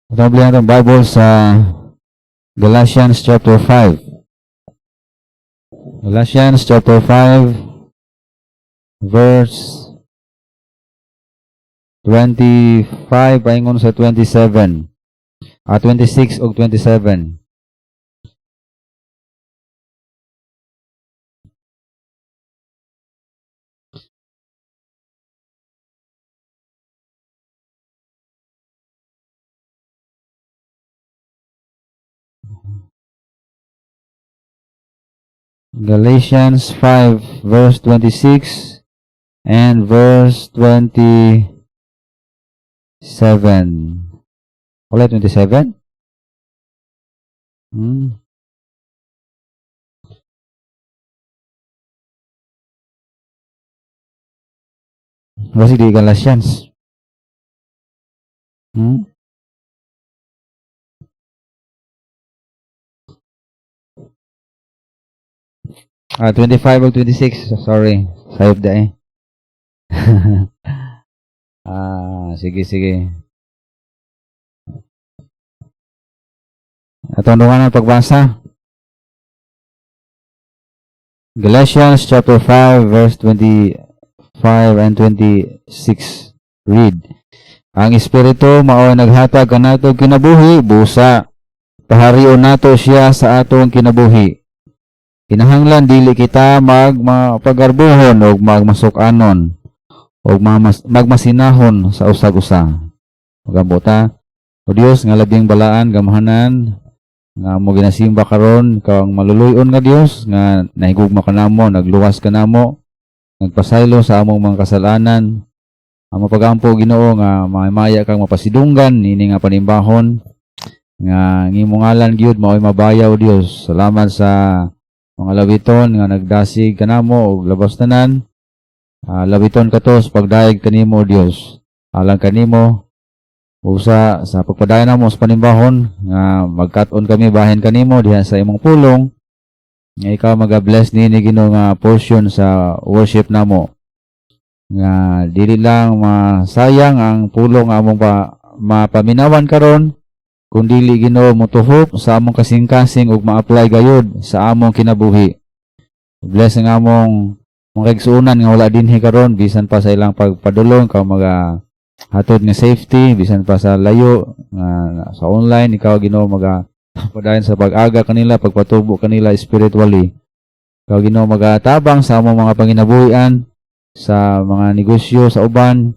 Itong balihan itong Bible sa Galatians chapter 5. Galatians chapter 5, verse 25, paingon sa 27. 26 o 27. Galatians 5, verse 26 and verse 27. Ulit, 27? Masih di Galatians. 25 o 26. Sorry. Sayop da eh. Sige. Ito ang pagbasa. Galatians chapter 5 verse 25 and 26. Read. Ang Espiritu mao'y naghatag kanato kinabuhi, busa. Paharion nato siya sa atong kinabuhi. Kinahanglan dili kita magpagarbuhon o magmasukanon o magmasinahon sa usag-usa. Magabuta, o Dios nga labing balaan, gamahanan, nga mo ginasimba karon, ikaw ang maluluyon nga Dios, nga nahigugma ka namo, nagluwas ka namo, nagpasaylo sa among mga kasalanan. Ang mapagampo Ginoo nga mamaya kang mapasidunggan, nini nga panimbahon, nga ngimong ngalan gyud mao'y mabayaw Dios. Salamat sa mga labiton nga nagdasig kanamo og labas tanan. Labiton katos pagdaig kanimo Dios. Alang kanimo usa sa pagpadayon namo sa panimbahon nga magkat-on kami bahin kanimo diha sa imong pulong. Nga ikaw maga-bless nini Ginoo nga portion sa worship namo. Nga dili lang masayang ang pulong nga among mapaminawan karon, kundili Ginoo motuhop sa among kasing-kasing ug ma-apply gayud sa among kinabuhi. Bless ang among mga kaigsuonan nga wala dinhi karon, bisan pa sa ilang pagpadulong, ikaw hatod nga safety, bisan pa sa layo sa online, ikaw Ginoo padayon sa pag-aga kanila, pagpatubo kanila spiritually. Ikaw Ginoo magatabang sa among mga panginabuhian, sa mga negosyo sa uban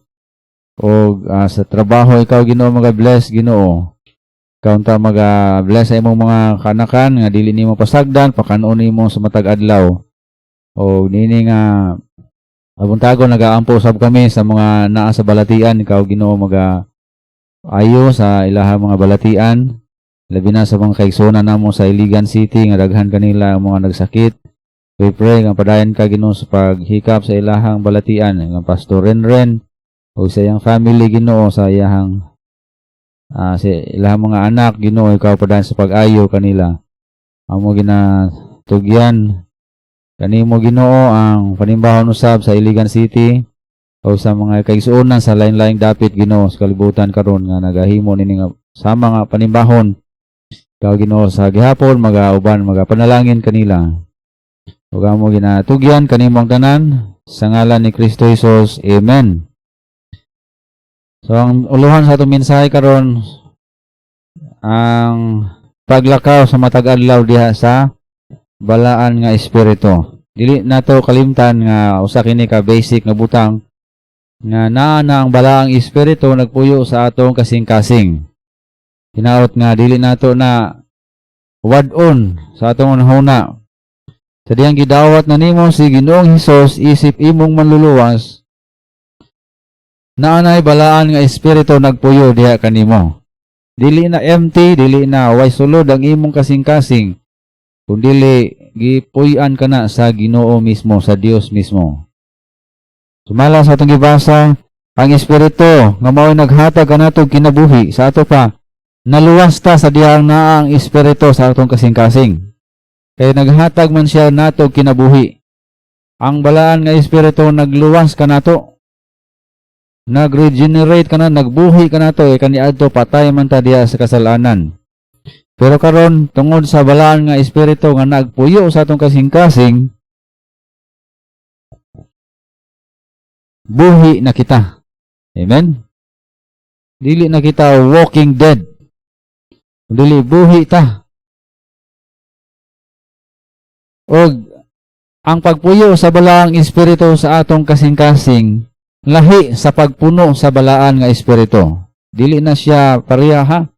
o sa trabaho. Ikaw Ginoo bless Ginoo. Ikaw bless sa imong mga kanakan nga dili nimo pasagdan, pakanon nimo sa matag adlaw. O nini nga abuntagon nagaampo usab kami sa mga naa sa balatian. Ikaw Ginoo ayo sa ilahang mga balatian, labi na sa mga kaigsuonan namo sa Iligan City nga daghan kanila ang mga nagsakit. We pray nga padayon ka Ginoo sa paghikap sa ilahang balatian, ang Pastor Renren o sa iyang family Ginoo, sa iyang sa ilahang mga anak Ginoo, ikaw padayon sa pag-ayo kanila. Amo ginatugyan kanimo Ginoo ang panimbahon usab sa Iligan City o sa mga kaigsuonan sa lain-laing dapit Ginoo sa kalibutan karon nga nagahimo nini nga sama nga panimbahon. Ikaw Ginoo sa gihapon magauban magapanalangin kanila. Ug amo ginatugyan kanimo ang tanan sa ngalan ni Kristo Jesus. Amen. So ang uluhan sa atong mensahe karon ang paglakaw sa matag adlaw diha sa balaan nga espiritu. Dili nato kalimtan nga usa kini ka basic nga butang nga naa na ang balaang espiritu nagpuyo sa atong kasing-kasing. Hinaot nga dili nato na wad-on sa atong hunahuna. Sa diyang gidawat na nimo si Ginoong Hesus, isip imong manluluwas, naanay balaan nga espiritu nagpuyo diha kanimo. Dili na empty, dili na way sulod ang imong kasing-kasing, kundili gipuy-an ka na sa Ginoo mismo, sa Dios mismo. Sumala sa atong gibasa, ang espiritu nga mao'y naghatag kanatong kinabuhi sa ato pa, naluwas ta sa diyang naa ang espiritu sa atong kasing-kasing. Kaya naghatag man siya nato kinabuhi. Ang balaan nga espiritu nagluwas ka nato. nag-regenerate ka na, nagbuhi ka na to, kaniadto patay man ta diya sa kasalanan. Pero karon tungod sa balaan nga espiritu nga nagpuyo sa atong kasing-kasing, buhi na kita. Amen? Dili na kita walking dead. Dili buhi ta. Og ang pagpuyo sa balaang espiritu sa atong kasing-kasing, lahi sa pagpuno sa balaan nga espiritu. Dili na siya pareha ha.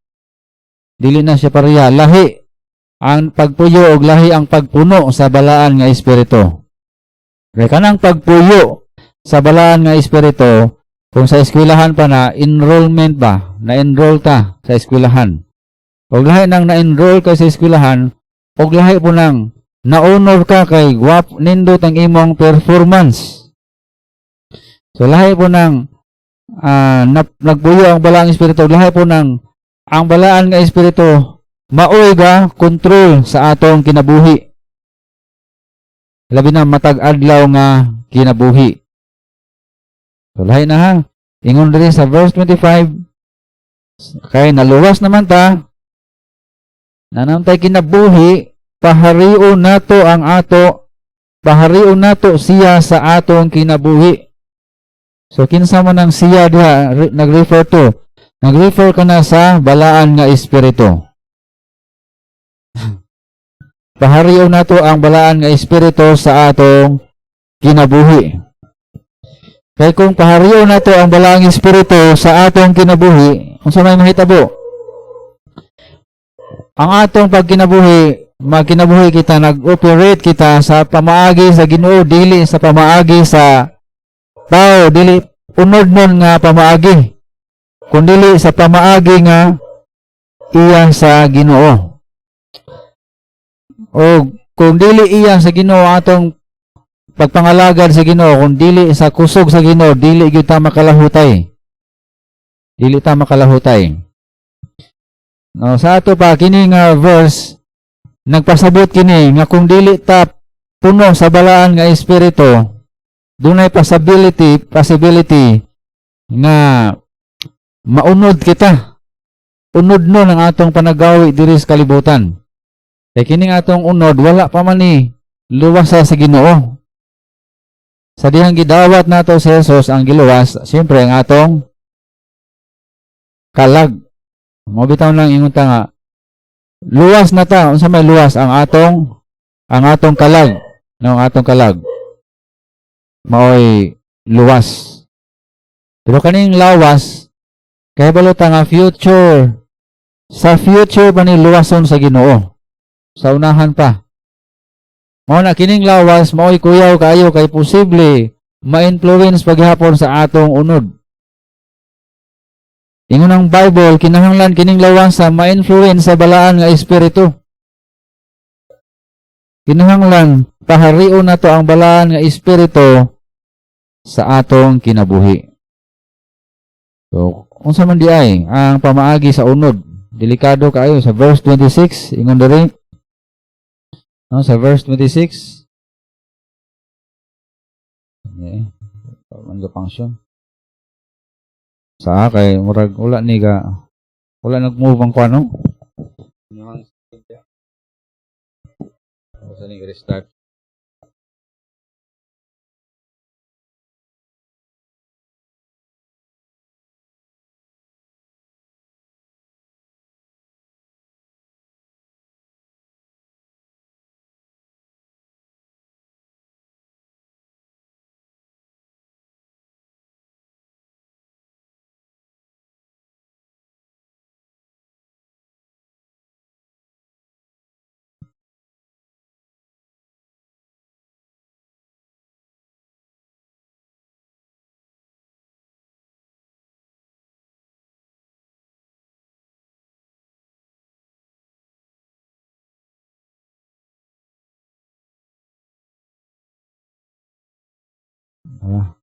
Dili na siya pareha. Lahi ang pagpuyo og lahi ang pagpuno sa balaan nga espiritu. Kaya kanang pagpuyo sa balaan nga espiritu, kung sa eskwelahan pa na, enrollment ba? Na-enroll ta sa eskwelahan. Og lahi nang na-enroll ka sa eskwelahan, og lahi po nang na-honor ka kay nindot ang imong performance. So lahi po nang nagpuyo ang balaang espiritu, lahi po nang ang balaan nga espiritu maoy ga control sa atong kinabuhi. Labi na matag adlaw nga kinabuhi. So lahi na ha. Ingon diri sa verse 25, kay naluwas naman ta, nanamtay kinabuhi, paharion nato ang ato, paharion nato siya sa atong kinabuhi. So kinsa man ang siya diha nag-refer to? Nag-refer ka na sa balaan nga espiritu. Paharion nato ang balaan nga espiritu sa atong kinabuhi. Kaya kung paharion nato ang balaang espiritu sa atong kinabuhi, unsa may mahitabo? Ang atong pagkinabuhi, magkinabuhi kita, nag-operate kita sa pamaagi sa Ginoo, dili sa pamaagi sa tao, dili unod nun nga pamaagi, kundi sa pamaagi nga iya sa Ginoo. O kung dili iya sa Ginoo atong pagpangalagad sa Ginoo, kung dili sa kusog sa Ginoo, dili gyud ta makalahutay. Dili ta makalahutay. No, sa ato pa kini nga verse nagpasabot kini nga kung dili ta puno sa balaan nga espiritu, dunay possibility nga maunod kita. Unod nun ang atong panagawi diri sa kalibutan. Kay kining atong unod wala pa man ni luwas sa Ginoo. Sa dihang gidawat nato si Jesus ang giluwas, siyempre ang atong kalag. Mo bitaw lang ingon ta nga luwas na ta, unsa may luwas ang atong kalag, no, ang atong kalag. Maoy luwas. Pero kaning lawas kay balota nga future. Sa future pa ni luwason sa Ginoo. Sa unahan pa. Mao na kining lawas maoy kuyaw kaayo kay posible ma-influence paghapon sa atong unod. Ingon ang Bible kinahanglan kining lawas sa ma-influence sa balaan nga espiritu. Kinahanglan paharion nato ang balaan nga espiritu sa atong kinabuhi. So, unsa man di ay ang pamaagi sa unod? Delikado kaayo sa verse 26 ingon diri. No, sa verse 26. Okay. Man ga function. Sa kay murag wala nag-move ang kuano. Sa ning restart. Ah.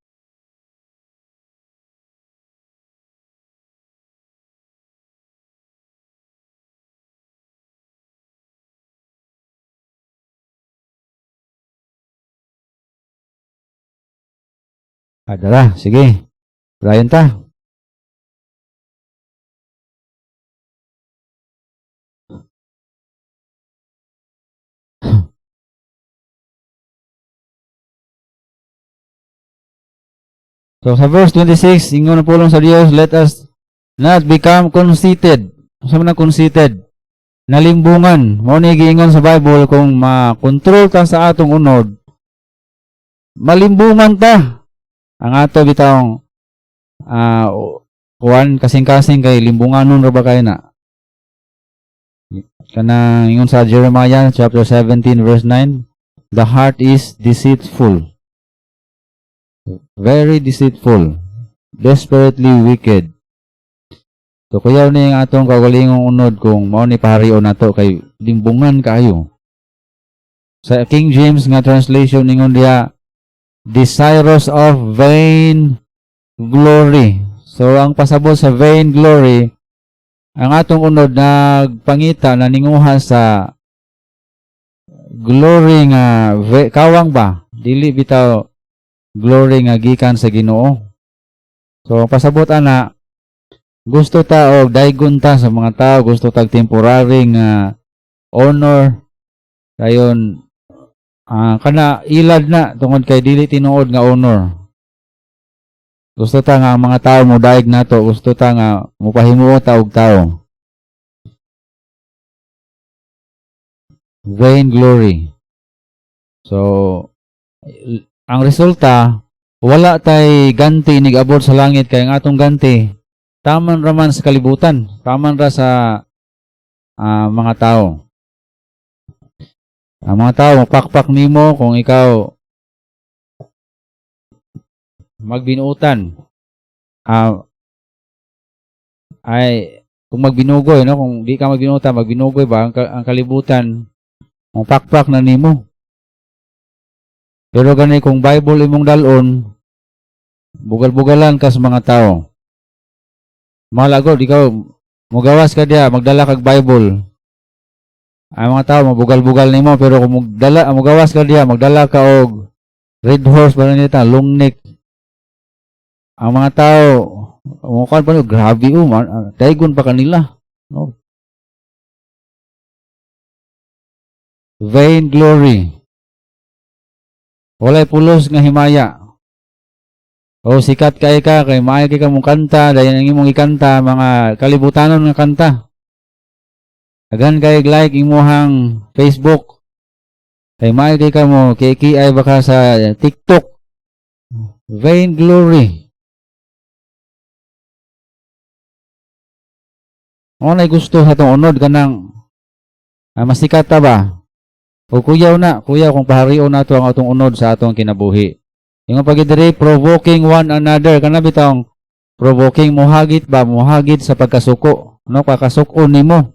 Adala, sige. Rayon ta. So sa verse 26, ingon na pulong sa Dios, let us not become conceited. Sa man conceited? Nalimbungan. Mao ni giingon sa Bible kung ma-control ta sa atong unod, malimbungan ta. Ang ato bitawng kuan kasing-kasing kay limbunganon ra ba kay na. Kana ingon sa Jeremiah chapter 17 verse 9, the heart is deceitful. Very deceitful, desperately wicked. So kuyaw ni ang atong kaugalingong unod kung mao ni paharion nato kay limbungan kaayo. Sa King James nga translation ningon diya, desirous of vain glory. So ang pasabot sa vain glory, ang atong unod nagpangita na ninguha sa glory nga kawang ba, dili bitaw glory nga gikan sa Ginoo. So pasabot ana, gusto ta og daygon ta sa mga tao, gusto tag temporary nga honor dayon kana ilad na tungod kay dili tinuod nga honor. Gusto ta nga ang mga tao mo daig nato, gusto ta nga mopahimuot ta og tao. Vain glory. So ang resulta, wala tay ganti nigabot sa langit kay ang atong ganti taman raman sa kalibutan, taman ra sa mga tao. Ang mga tao pakpak nimo kung ikaw magbinuutan. Ay kung magbinugoy, no, kung di ka magbinuutan, magbinugoy ba ang kalibutan, ang pakpak na nimo. Pero gani kung Bible imong dalon, bugal-bugalan ka sa mga tao. Malagod, ikaw, mugawas ka diya, magdala kag Bible. Ang mga tao, mabugal-bugal nimo, pero kung mugawas ka diya, magdala ka og red horse, ba nita, long neck. Ang mga tao, mukhaan pa nyo, grabe daigon pa kanila. No? Vain glory. Walay pulos nga himaya. O sikat kay maayo kay ka mong kanta, dayon ang imong ikanta mga kalibutanon nga kanta. Agan kay like imuhang Facebook. Kay maayo kay ka mo kikiay baka sa TikTok. Vain glory. Ano na gusto sa itong unod kanang masikat ta ba? O kuyaw kung paharion nato ang atong unod sa atong kinabuhi. Yung pagidiri, provoking one another. Kana bitang provoking, muhagit sa pagkasuko. No, kakasuko nimo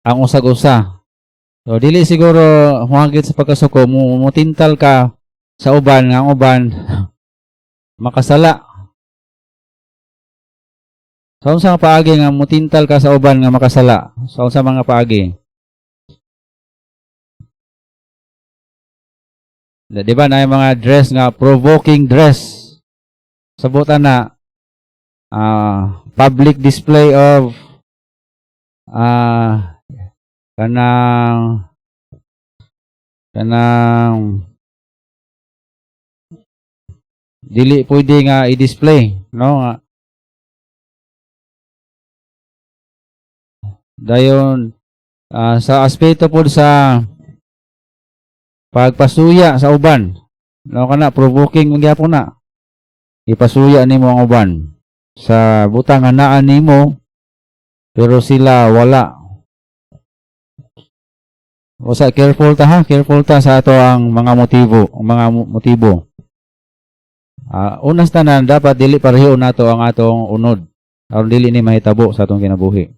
ang usag-usa. So, dili siguro muhagit sa pagkasuko, mutintal ka sa uban, nga ang uban makasala. Sa unsa nga paagi nga mutintal ka sa uban nga makasala? Sa unsa mga paagi? Di ba na yung mga dress nga provoking dress? Sabutan na public display of kanang dili pwede nga i-display, no? Dayon sa aspeto po sa pagpasuya sa uban, no, kana provoking magyapon na. Ipasuya nimo ang uban sa butang nga naa nimo pero sila wala. O sa careful ta sa ato ang mga motibo. Unas tanan dapat dili pareho nato ang atong unod aron dili ni mahitabo sa atong kinabuhi.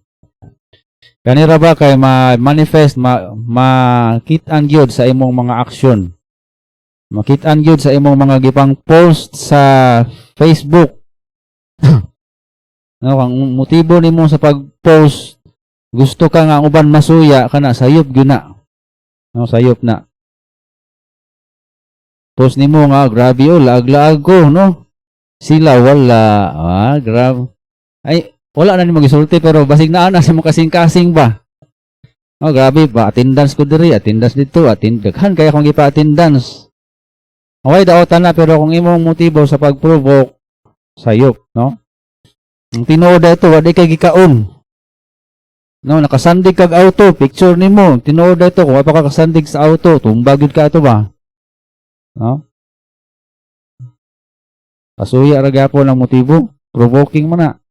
Kanira ba kay ma-manifest, makit-an gyud sa imong mga aksyon. Makit-an gyud sa imong mga gipang post sa Facebook. No, ang motibo nimo sa pag-post, gusto ka nga ang uban masuya kana sayop gyud na. No, sayop na. Post nimo nga grabe laag-laag ko, no? Sila wala. Grab. Ay, wala na ni magisulti pero basig na sa mo kasing-kasing ba. Grabe ba, attendance ko diri, attendance dito, daghan kaya kung ipa-attendance. Okay, daotan na, pero kung imong motibo sa pag-provoke, sayop, no? Ang tinuod ito, wadi kay gikaon. No, nakasandig kag auto, picture nimo, tinuod ito, kung apa ka kasandig sa auto, tumbag yun ka ito ba? No? Pasuya ra gyapon ang motibo, provoking mo na.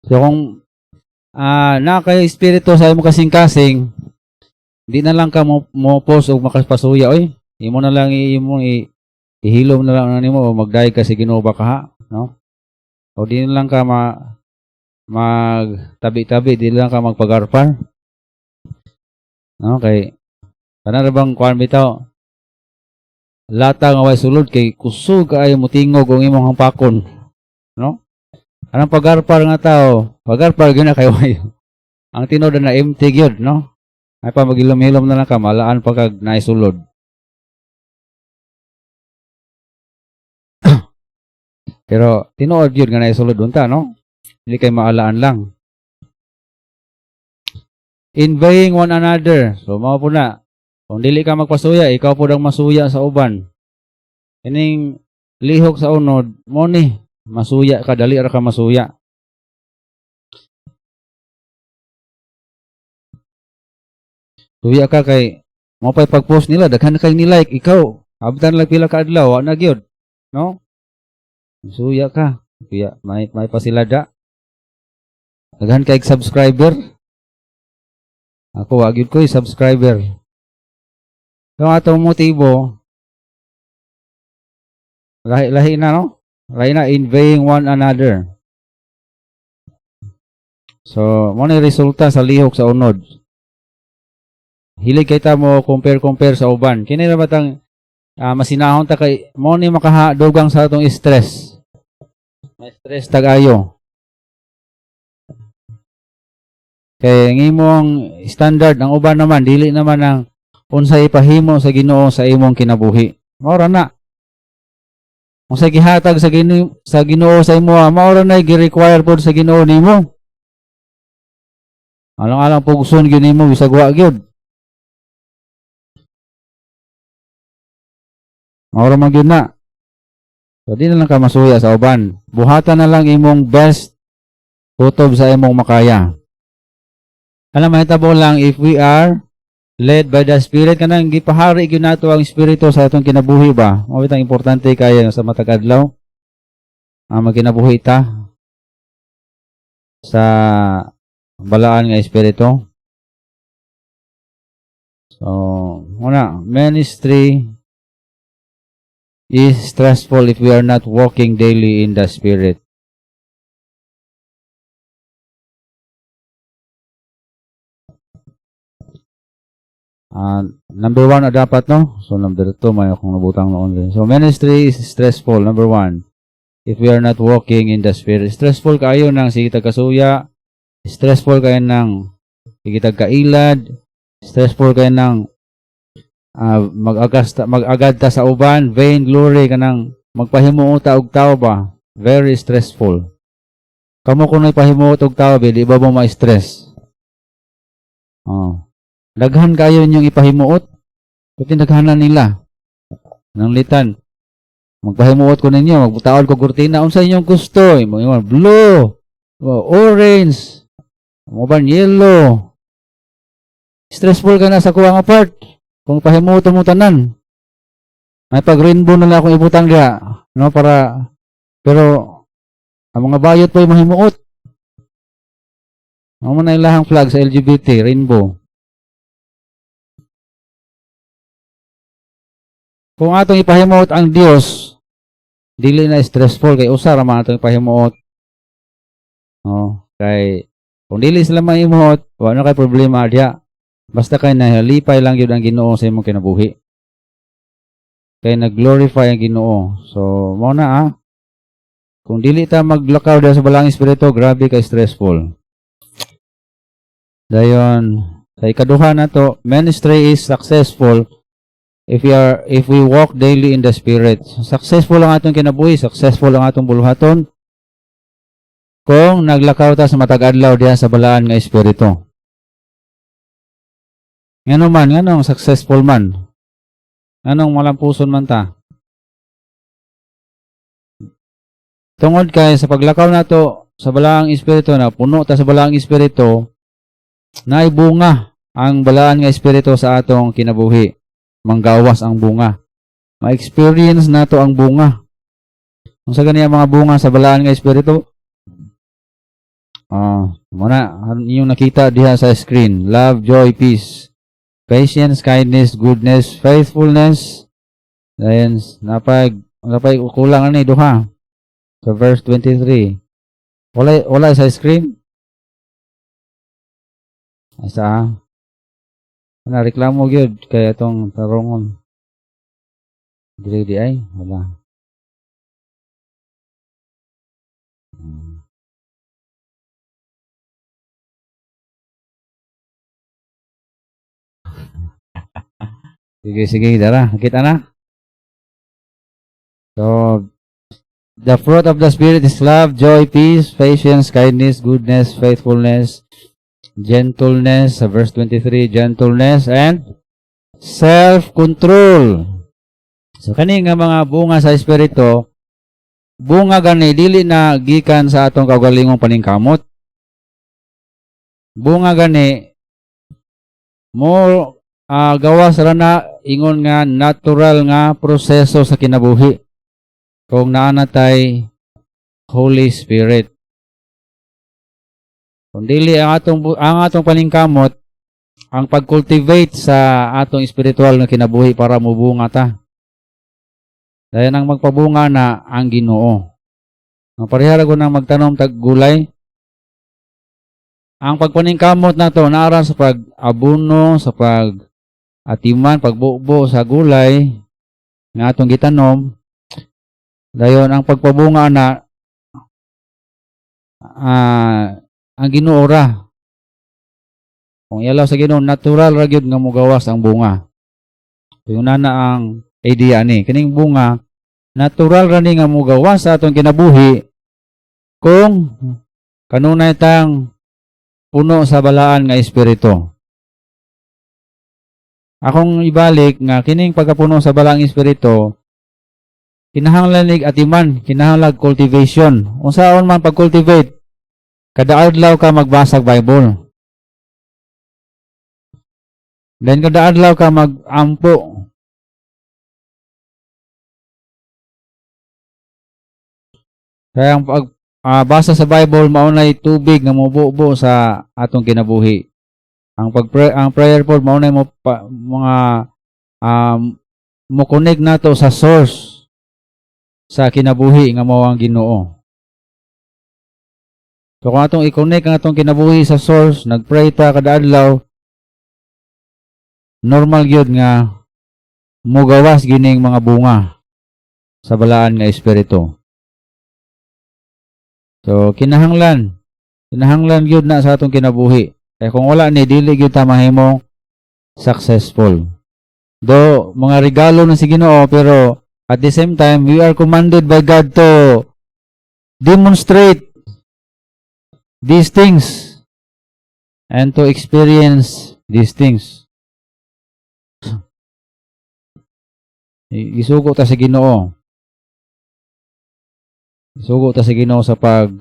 So kung naka-espiritu sa imo kasing-kasing, di na lang ka mo post o makapasuya, oy. Imo na lang ihilom na lang nimo magday ka si Ginoo ba ka, no? O di na lang ka magtabi-tabi, di na lang ka magpagarpar. No, kay kana bang kuan bitaw? Lata nga way sulod kay kusog ay mutingog ang imong hampakon, no? Anong pagarpar nga tao? Pagarpar gyud na kay way. Ang tinuod na empty gyud, no? Ay pa magilom-hilom na lang ka, malaan pa kag naisulod. Pero tinuod gyud nga naisulod unta, no? Hindi kay maalaan lang. Envying one another. So mao po na. Kung dili ka magpasuya, ikaw po dang masuya sa uban. Ining lihok sa unod, mo ni masuya ka, dali ra ka masuya. Suya ka kay mo pay pag-post nila, daghan kay ni-like, ikaw abtan lang pila ka adlaw, wa na gyud, no? Suya ka, kuya, may pasilada. Daghan kay subscriber. Ako wa gyud ko subscriber. Yung atong motibo lahi na, no? Lahi na, envying one another. So, mo ni resulta sa lihok sa unod. Hilig kay ta mo compare sa uban. Kini ra batang masinahon ta kay mo ni makahadugang sa atong stress. May stress tagayo. Kay ang imong standard ang uban naman dili naman ang unsay ipahimo sa Ginoo sa imong kinabuhi. Mao ra na. Kung sa gihatag sa Ginoo sa imo, mao ra na gi-require pod sa Ginoo nimo. Alang-alang pugson gyud nimo bisag wa gyud. Maura magyud na. So, di na lang ka masuya sa uban. Buhatan na lang imong best kutob sa imong makaya. Alam, mahitabo lang, if we are led by the Spirit, kanang gipahari gyud nato ang Espiritu sa atong kinabuhi ba? Mao bitang importante kaya sa matag adlaw. Magkinabuhi ta sa balaan nga Espiritu. So, una, ministry is stressful if we are not walking daily in the Spirit. Number 1 dapat, no? So, number 2, may akong nabutang noon. So, ministry is stressful. Number 1, if we are not walking in the Spirit. Stressful kayo ng sigitag kasuya. Stressful kayo ng sigitag kailad. Stressful kayo ng mag-agad ta sa uban, vain glory kanang magpahimuot ta og tao ba, very stressful. Kamo kung ipahimuot og tao ba, di ba mo ma-stress? Daghan kayo inyong ipahimuot, kuti daghanan nila nang litan. Magpahimuot ko ninyo, magbutaon ko kurtina unsa inyong gusto, blue, orange, mo yellow. Stressful ka na sa kuwang apart. Kung pahimuto mo tanan, may pag-rainbow na lang akong ibutang diya, no, para, pero, ang mga bayot pa yung mahimuot. Ang mga ilahang flag sa LGBT, rainbow. Kung atong ipahimuot ang Diyos, dili na stressful, kay usara man atong ipahimuot. Kay, kung dili sila mahimuot, wala kay problema diya. Basta kay nahalipay lang yun ang Ginoo sa imong kinabuhi. Kay nag-glorify ang Ginoo. So, mo na kung dili ta maglakaw dahil sa balang espiritu, grabe kay stressful. Dayon, Sa ikaduha na to, ministry is successful if we walk daily in the Spirit. Successful ang atong kinabuhi, successful ang atong buluhaton kung naglakaw ta sa matag adlaw diha sa balaan nga espiritu. Ngano man, nganong successful man? Nganong malampuson man ta? Tungod kay sa paglakaw nato sa balaang espiritu na puno ta sa balaang espiritu, naibunga ang balaan nga espiritu sa atong kinabuhi. Manggawas ang bunga. Ma-experience nato ang bunga. Kung sa ganyan mga bunga sa balaan nga espiritu, muna, yung nakita diha sa screen, love, joy, peace, patience, kindness, goodness, faithfulness, then, napay kulang na ni duha. Sa verse 23. Wala sa screen? Isa. Reklamo gyud kay atong tarongon. Grade ay wala. Sige, dara. Kita na. So, the fruit of the Spirit is love, joy, peace, patience, kindness, goodness, faithfulness, gentleness, verse 23, gentleness, and self-control. So, kani nga mga bunga sa Espiritu, bunga gani, dili na gikan sa atong kaugalingong paningkamot. Bunga gani, mo gawas ra na ingon nga natural nga proseso sa kinabuhi. Kung naanatay Holy Spirit. Kung dili ang atong paningkamot, ang pag-cultivate sa atong spiritual na kinabuhi para mubunga ta. Dahil ang magpabunga na ang Ginoo. Ang parihara ko nang magtanom tag gulay, ang pagpaningkamot na to naara sa pag-abuno, sa pag-atiman, pagbubo sa gulay nga atong gitanom. Dayon ang pagpabunga na ang Ginoo ra. Kung ilaw sa Ginoo, natural ra gyud nga mogawas ang bunga. Yung nana ang idea ni kining bunga, natural ra ni nga mogawas sa atong kinabuhi kung kanunay tang puno sa balaan nga espiritu. Akong ibalik nga kining pagkapuno sa balaang espiritu, kinahanglan nig atiman, kinahanglan cultivation. Unsaon man pag-cultivate? Kada adlaw ka magbasa Bible. Then kada adlaw ka mag-ampo. Kaya ang pagbasa sa Bible maunay tubig nga mobubo sa atong kinabuhi. Ang prayer po maunay mo mo connect nato sa source sa kinabuhi nga mao ang Ginoo. So kung atong i-connect ang atong kinabuhi sa source, nagpray ta kada adlaw, normal gyud nga mugawas gining mga bunga sa balaan nga espiritu. So kinahanglan gyud na sa atong kinabuhi. Kaya kung wala ni dili gyud ta mahimong successful. Do mga regalo na si Ginoo, pero at the same time, we are commanded by God to demonstrate these things and to experience these things. Isugo ta sa Ginoo. Isugo ta sa Ginoo sa pag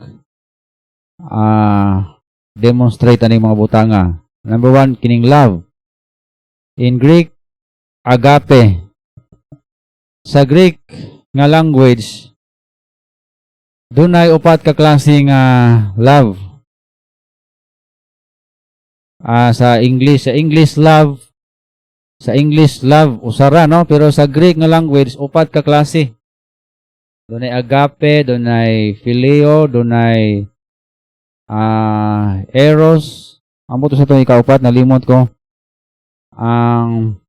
demonstrate aning mga butanga. Number 1, kining love. In Greek, agape. Sa Greek nga language, dunay upat ka klase nga love. Sa English love usara, no? Pero sa Greek nga language, upat ka klase. Dunay agape, dunay phileo, dunay eros. Amo to sa itong ikaupat, nalimot ko. Ang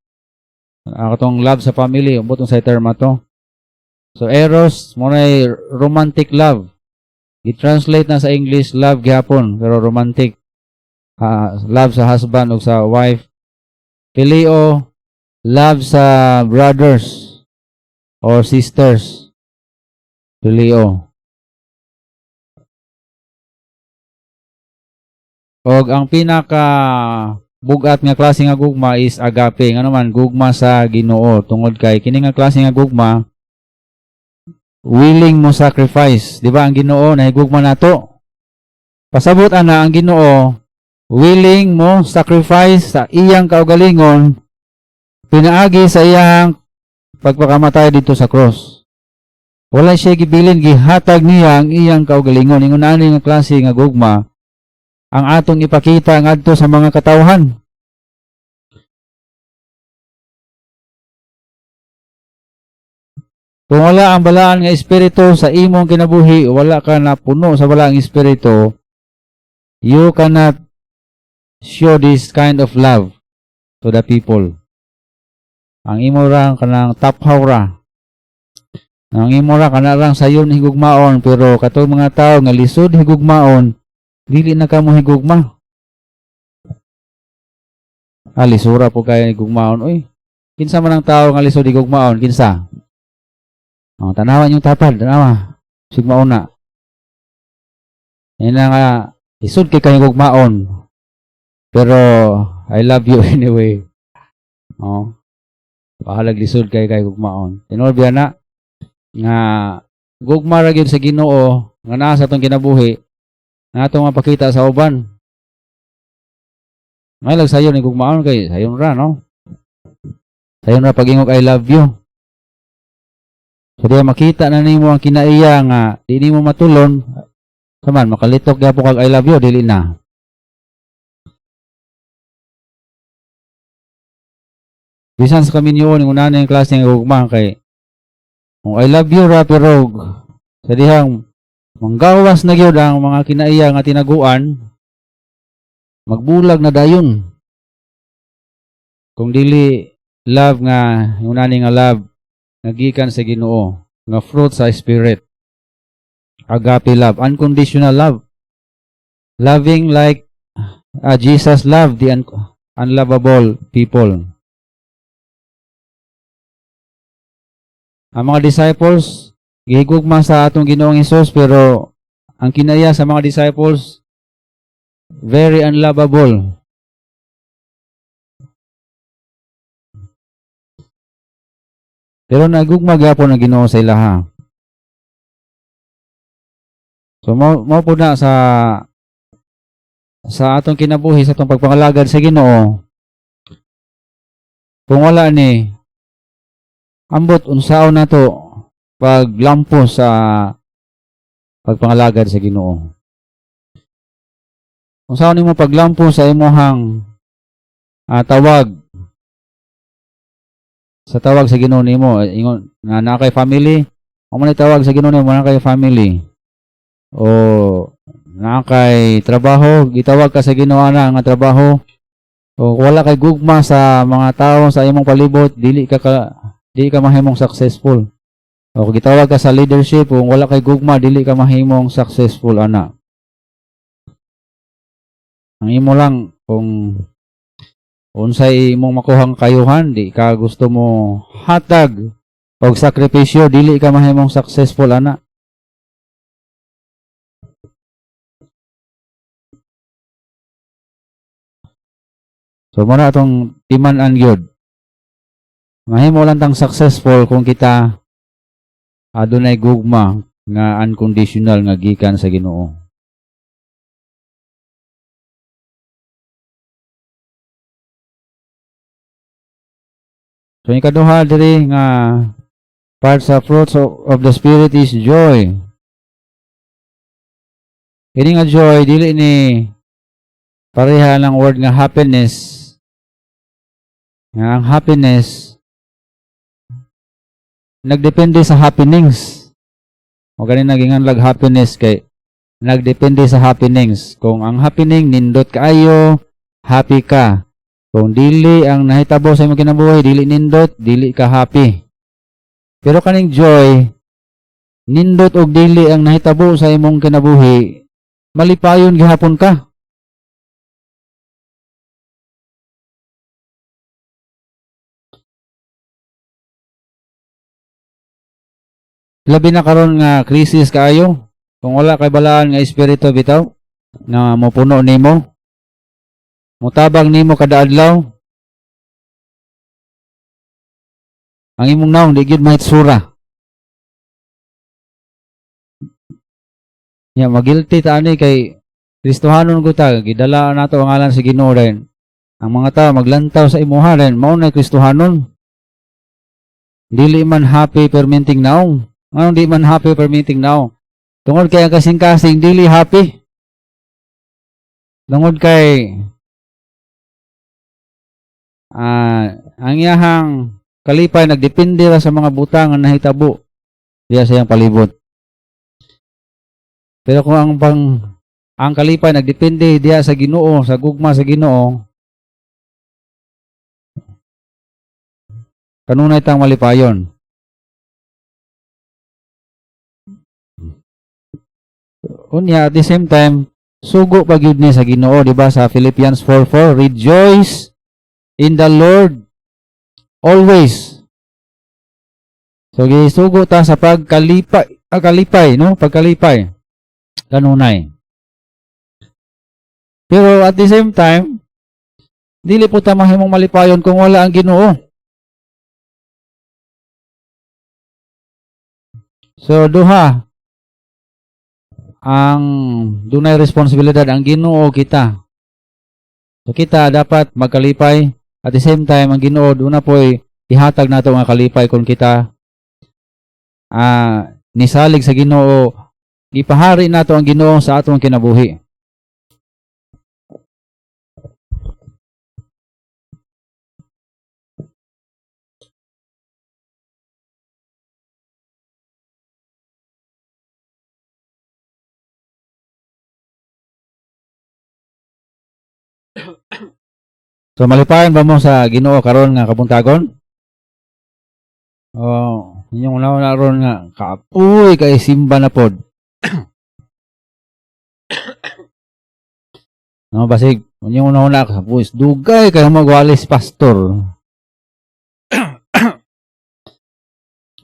atong love sa family, butong sa term to. So eros mo na romantic love. I-translate na sa English love gyapon, pero romantic. love sa husband o sa wife. Phileo, love sa brothers or sisters. Phileo. Og ang pinaka bugat nga klase nga gugma is agape. Nga naman, gugma sa Ginoo. Tungod kay kini nga klase nga gugma, willing mo sacrifice. Di ba ang Ginoo nahigugma nato? Pasabot ana ang Ginoo, willing mo sacrifice sa iyang kaugalingon, pinaagi sa iyang pagpakamatay dito sa cross. Wala siya gibilin, gihatag niya ang iyang kaugalingon. Ingon ani nga klase nga gugma, ang atong ipakita ngadto sa mga katawhan. Kung wala ang balaan nga espiritu sa imong kinabuhi, wala ka na puno sa balaang espiritu, you cannot show this kind of love to the people. Ang imo ra kanang taphaw ra. Ang imo ra kanarang sayon higugmaon, pero katong mga tao nga lisod higugmaon, dili na kamo higugma. Lisura po kayo higugmaon. Uy, kinsa man ang tao nga lisod higugmaon, kinsa? Tanawan yung tapad, tanawa. Sigmauna. Yan na nga, isod kay kayo higugmaon. Pero, I love you anyway. Bahalag lisod kay kayo higugmaon. Tinorbiya na, nga, gugma ra gyud sa Ginoo, nga naa sa atong kinabuhi, nga atong mapakita sa uban. May lag sayon ni gugmaon kay sayon ra, no? Sayon ra pag-ingog I love you. So diya makita na nimo ang kinaiya nga di nimo matulon, saman makalitok gyapon kag I love you, dili na. Bisan sa kaminyoon ng una na yung klase ng gugma kay kung I love you ra pero sa dihang manggawas na gyud ang mga kinaiya nga tinaguan, magbulag na dayon. Kung dili love nga, yung nani nga love, nagikan sa Ginoo, nga fruit sa Spirit. Agape love, unconditional love. Loving like Jesus loved the unlovable people. Ang mga disciples, gihigugma sa atong Ginoong Hesus, pero ang kinaya sa mga disciples, very unlovable. Pero nagugma gyapon ang Ginoo sa ilaha. So mo po na sa atong kinabuhi, sa atong pagpangalagad sa Ginoo, kung wala ni ambot unsaon nato paglampo sa pagpangalagad sa Ginoo. Kung saan nimo paglampo sa imuhang tawag sa Ginoo nimo, ingon na kay family, o man tawag sa Ginoo nimo na kay family, o na kay trabaho, gitawag ka sa Ginoo na nga trabaho, o wala kay gugma sa mga tao sa imong palibot, dili ka mahimong successful. O gitawag ka sa leadership, kung wala kay gugma, dili ka mahimong successful ana. Ang imo lang kung unsay imong makuhang kayuhan, di ka gusto mo hatag og sakripisyo, dili ka mahimong successful ana. So muna atong timan-an gyud. Mahimo lang tang successful kung kita adunay gugma nga unconditional nga gikan sa Ginoo. So yung ikaduha diri nga part sa fruits of the Spirit is joy. Kini nga joy, dili ni pareha lang word nga happiness. Nga ang happiness nagdepende sa happenings. O ganin naging lag happiness kay nagdepende sa happenings. Kung ang happening nindot kaayo, happy ka. Kung dili ang nahitabo sa imong kinabuhi, dili nindot, dili ka happy. Pero kaning joy, nindot og dili ang nahitabo sa imong kinabuhi, malipayon gihapon ka. Labi na karon nga krisis kaayo. Kung wala kay balaan nga espiritu bitaw na mopuno nimo, mutabang nimo kada adlaw, ang imong naong di gyud mahitsura. Ya magilty ta ani kay Kristohanon ko ta, gidala nato ang ngalan sa Ginoo rin. Ang mga tao maglantaw sa imuha rin, mao na Kristohanon. Dili man happy perminting naong. Anong di man happy permitting now? Tungod kay ang kasing-kasing dili happy. Tungod kay ang iyahang kalipay nagdepende ra sa mga butang nga nahitabo diya sa iyang palibot. Pero kung ang kalipay nagdepende diya sa Ginoo, sa gugma sa Ginoo, kanunay tang malipayon. Unya at the same time, sugo pag yun ni sa Ginoo, di ba sa Philippians 4:4, rejoice in the Lord always. So gisugo ta sa kalipay, no? Pagkalipay. Kanunay. Pero at the same time, dili po ta mahimong malipayon kung wala ang Ginoo. So duha ang dunay responsibilidad ang Ginoo kita. So kita dapat magkalipay at the same time ang Ginoo duna po'y ihatag nato nga kalipay kung kita nisalig sa Ginoo, ipahari nato ang Ginoo sa atong kinabuhi. So malipayon ba mo sa Ginoo karon nga kabuntagon? Oh, inyong na ron nga kaapoy kay simba na pod. No, basig inyong una ka pues dugay kay magwalis pastor.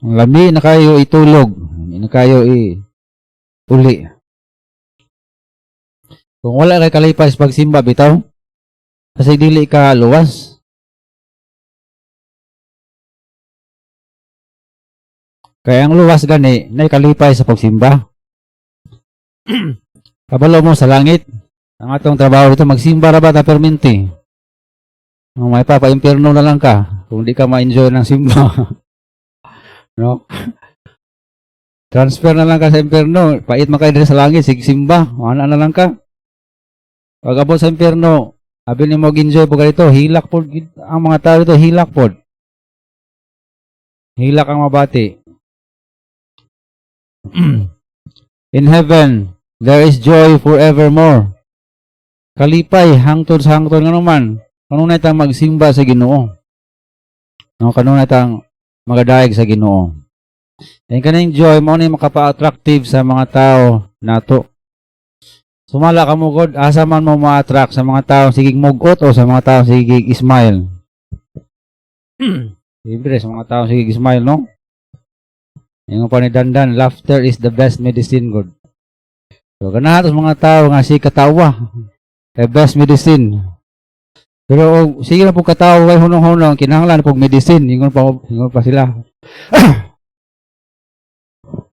Lami na kayo itulog, na kayo uli. Kung wala kay kalipay sa pagsimba bitaw, kasi dili ka luwas. Kaya ang luwas gani, nay kalipay sa pagsimba. Kabalo mo sa langit. Ang atong trabaho dito, magsimba ra ba ta perminti? May papa-impierno na lang ka kung di ka ma-enjoy ng simba. No? Transfer na lang ka sa impierno. Pait makain sa langit, sig simba. Wala na lang ka. Pag abot sa impierno, sabi ni mo enjoy po ganito, hilak po ang mga tao dito, hilak po. Hilak ang mabati. In heaven, there is joy forevermore. Kalipay, hangtod sa hangtod nga naman. Kanunay tang magsimba sa Ginoo. No, kanunay tang magadayeg sa Ginoo. And kaning joy, mo ni makapa-attractive sa mga tao nato. Sumala ka mo God, asa man mo ma-attract sa mga tao sigig mugot o sa mga tao sigig smile. Siyempre, sa mga tao sigig smile, no? Yung pa ni Dandan, laughter is the best medicine, God. So, ganahan sa mga tao nga si katawa, the best medicine. Pero sige na po katawa kay hunong-hunong, kinahanglan pong medicine, hingon pa sila.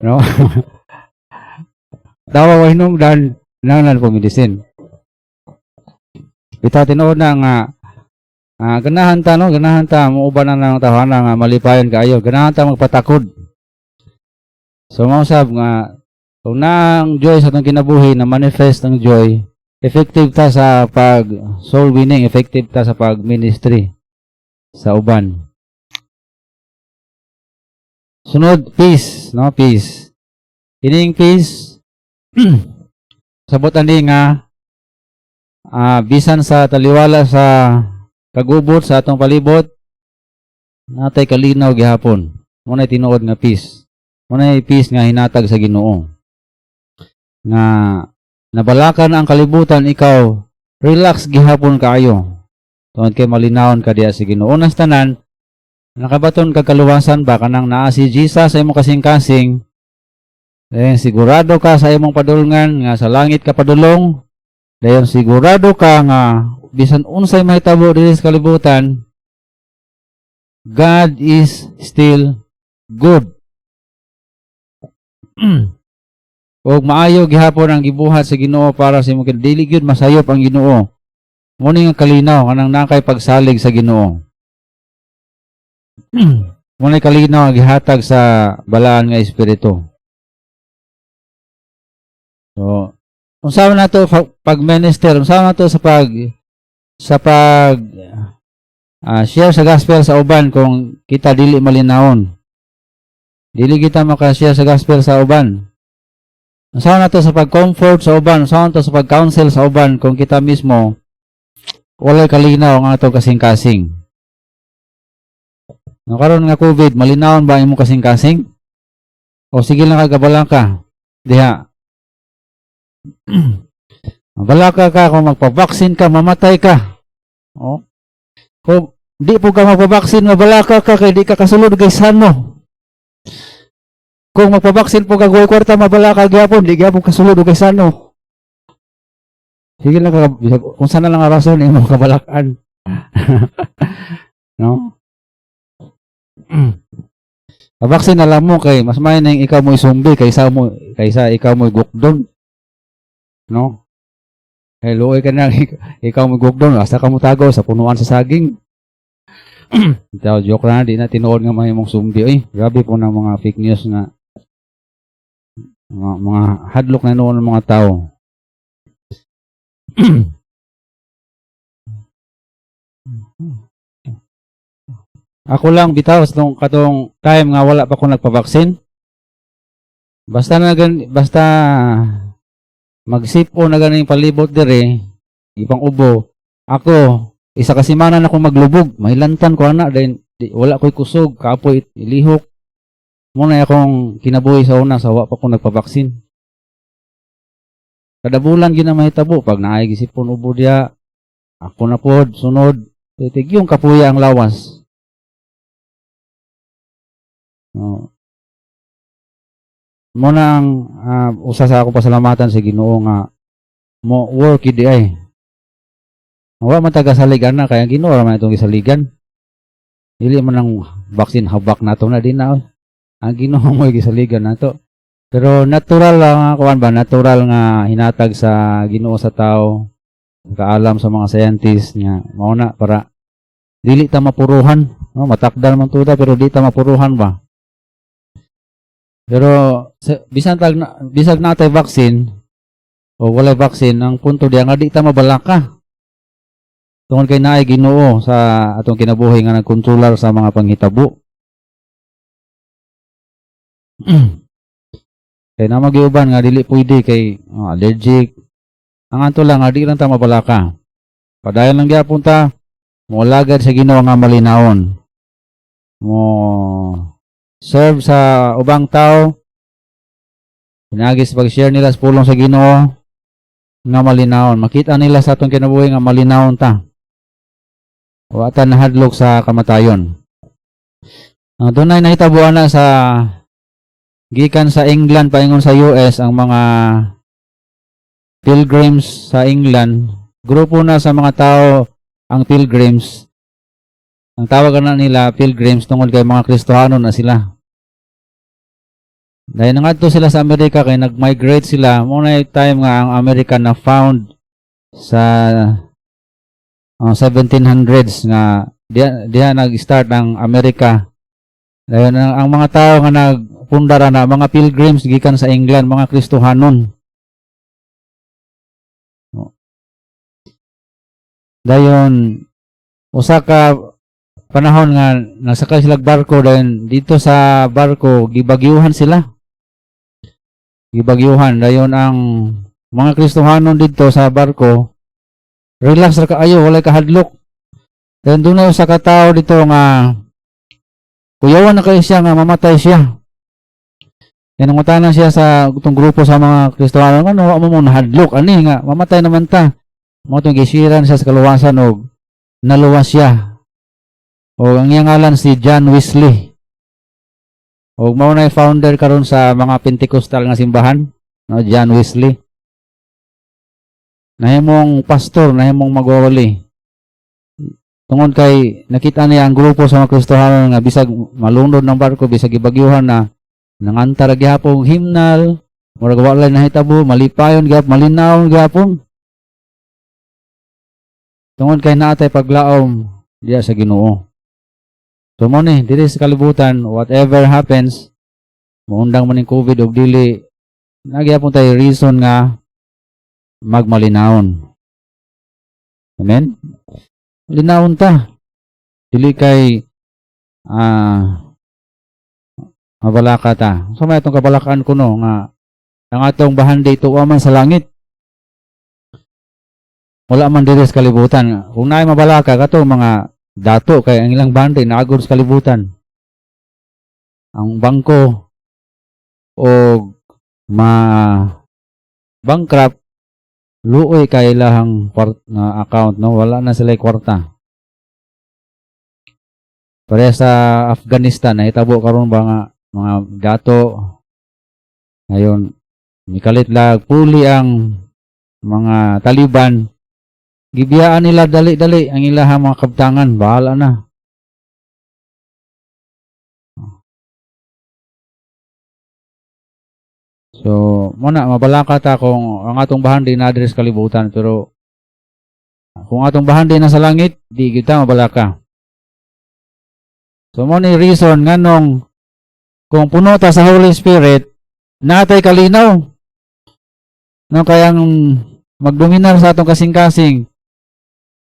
No? Tawa kay hinungdan, kinahanglan pong medicine. Bitaw tinuod na nga ganahan ta, no? Ganahan ta muuban na ng tahanan nga malipayon kaayo. Ganahan ta magpatakod. So mausab nga kung naang joy sa atong kinabuhi na manifest ang joy, effective ta sa pag soul winning, effective ta sa pag ministry sa uban. Sunod, peace, no? Peace. Ining peace sabot ani nga bisan sa taliwala sa kagubot sa atong palibot natay kalinaw gihapon. Munay tinuod nga peace. Munay peace nga hinatag sa Ginoo. Nga nabalakan ang kalibutan ikaw, relax gihapon kaayo. Tungod kay malinawon ka diya sa Ginoo. Unas tanan, nakabaton kag kaluwasan ba kanang naa si Jesus sa imong kasing-kasing, Dayon sigurado ka sa imong padulngan nga sa langit ka padulong. Dayon sigurado ka nga bisan unsay mahitabo diri sa kalibutan, God is still good. Og maayo gihapon ang gibuhat sa Ginoo para sa imong dili gyud masayop ang Ginoo. Mo ni nga kalinaw kanang nakay pagsalig sa Ginoo. Mo ni kalinaw ang gihatag sa balaan nga espiritu. So, unsa man nato pag minister, unsa man nato sa pag share sa gospel sa uban kung kita dili malinawon. Dili kita maka-share sa gospel sa uban. Unsa na to sa pag-comfort sa uban, unsa na to sa pag-counsel sa uban kung kita mismo walay kalinaw ang ato kasing-kasing. Karon nga COVID, malinawon ba imong kasing-kasing? O sige lang kagabala ka. Diha. Mabalaka ka kung magpabaksin ka, mamatay ka. O. Kung di po ka magpabaksin, mabalaka ka kay di ka kasulod kay sano. Kung magpabaksin po kagaway kwarta, mabala ka gyapon, di gyapon kasulod kay sano. Sige lang kung sana lang ang rason imong kabalakan. No? Pabaksin alam mo kay mas may nang ikaw mo isumbi kaysa ikaw mo gukdon. No? Hello, ikaw mo gukdon, asa ka mo tagaw sa punuan sa saging. Joke na, di na tinuod nga may mong sumbi. Ay, grabe po ng mga fake news nga mga hadlok na noon ng mga tao. Ako lang bitaw sa katong time nga wala pa ko nagpabaksin. Basta magsipo na ganing palibot dire, ipang ubo. Ako, isa ka semana na akong maglubog, mahilantan ko ana then wala ko'y kusog, kapoy ilihok. Muna akong kinabuhi sa una sa wa pa ko nagpabaksin. Kada bulan gina mahitabo pag naay gisipon ubo dia, ako na pod sunod, titig yung kapuya ang lawas. No. Muna ang usa sa ako pasalamatan sa Ginoo nga mo work di ay. Wa man taga saligan na kaya Ginoo ra man itong gisaligan. Dili man ang vaccine habak nato na din na. Ang Ginoo mo gisaligan nato. Pero natural lang kuan ba, natural nga hinatag sa Ginoo sa tao, kaalam sa mga scientists nga mao na para dili ta mapuruhan, no? Matakdan man tuda pero di ta mapuruhan ba. Pero bisag natay vaccine o walay vaccine, ang punto diya nga di ta mabalaka. Tungod kay naay Ginoo sa atong kinabuhi nga nagkontrolar sa mga panghitabo. Kay na magiuban nga dili pwede kay allergic. Ang anto lang nga di lang ta mabalaka. Padayon lang gyapon ta mo lagad sa Ginoo nga malinawon. Mo serve sa ubang tao. Pinagis pag-share nila sa pulong sa Ginoo nga malinawon. Makita nila sa atong kinabuhi nga malinawon ta. Wa ta nahadlok sa kamatayon. Dunay nahitabuan na sa gikan sa England paingon sa US ang mga pilgrims sa England. Grupo na sa mga tao ang pilgrims. Ang tawag na nila pilgrims tungod kay mga Kristohano na sila. Dahil nangadto sila sa Amerika kay nag-migrate sila. Muna yung time nga ang Amerika na found sa 1700s nga diha nag-start ang Amerika. Dahil ang mga tao nga nagpundara na mga pilgrims gikan sa England, mga Kristohanon. Dayon usa ka panahon nga nasakay sila barko dayon dito sa barko gibagyuhan sila. Gibagyuhan dayon ang mga Kristohanon dito sa barko relax ra kaayo walay kahadlok. Dayon dunay usa ka tawo dito nga kuyawan na kayo siya nga mamatay siya. Nangungutan siya sa itong grupo sa mga Kristohano, ano mo nahadlok ani nga mamatay naman ta. Mo tong gisiran siya sa kaluwasan og naluwas siya. O ang iyang ngalan si John Wesley. ug mao na founder karon sa mga Pentecostal nga simbahan, no, John Wesley. Nahimong pastor, nahimong magwawali. Tungod kay nakita niya ang grupo sa mga Kristohanon nga bisag malunod ng barko, bisag ibagyuhan na nanganta ra gyapon himnal, murag wala nahitabo, malipayon gyap, malinawon gyapon. Tungod kay naatay paglaom diya sa Ginoo. So mo ni diri sa kalibutan, whatever happens, maundang man ning COVID og dili, nagyapon tay reason nga magmalinawon. Amen? Linawon ta. Dili kay mabalaka ta. So may itong kabalakaan ko no, nga ang atong bahandi tuwa man sa langit. Wala man diri sa kalibutan. Kung naay mabalaka kato mga dato kay ang ilang bahandi naagod sa kalibutan. Ang bangko o bankrupt, luoy kay ilahang account, no? Wala na sila kwarta. Pare sa Afghanistan, nahitabo karon ba nga mga dato ngayon mikalit lag puli ang mga Taliban, gibiyaan nila dali-dali ang ilahang mga kabtangan, bahala na. So, muna, mabalaka ta kung ang atong bahandi na address kalibutan, pero kung atong bahandi na sa langit, di kita mabalaka. So, muna yung reason nga nung kung puno ta sa Holy Spirit, natay kalinaw. No, kayang magdominar sa atong kasing-kasing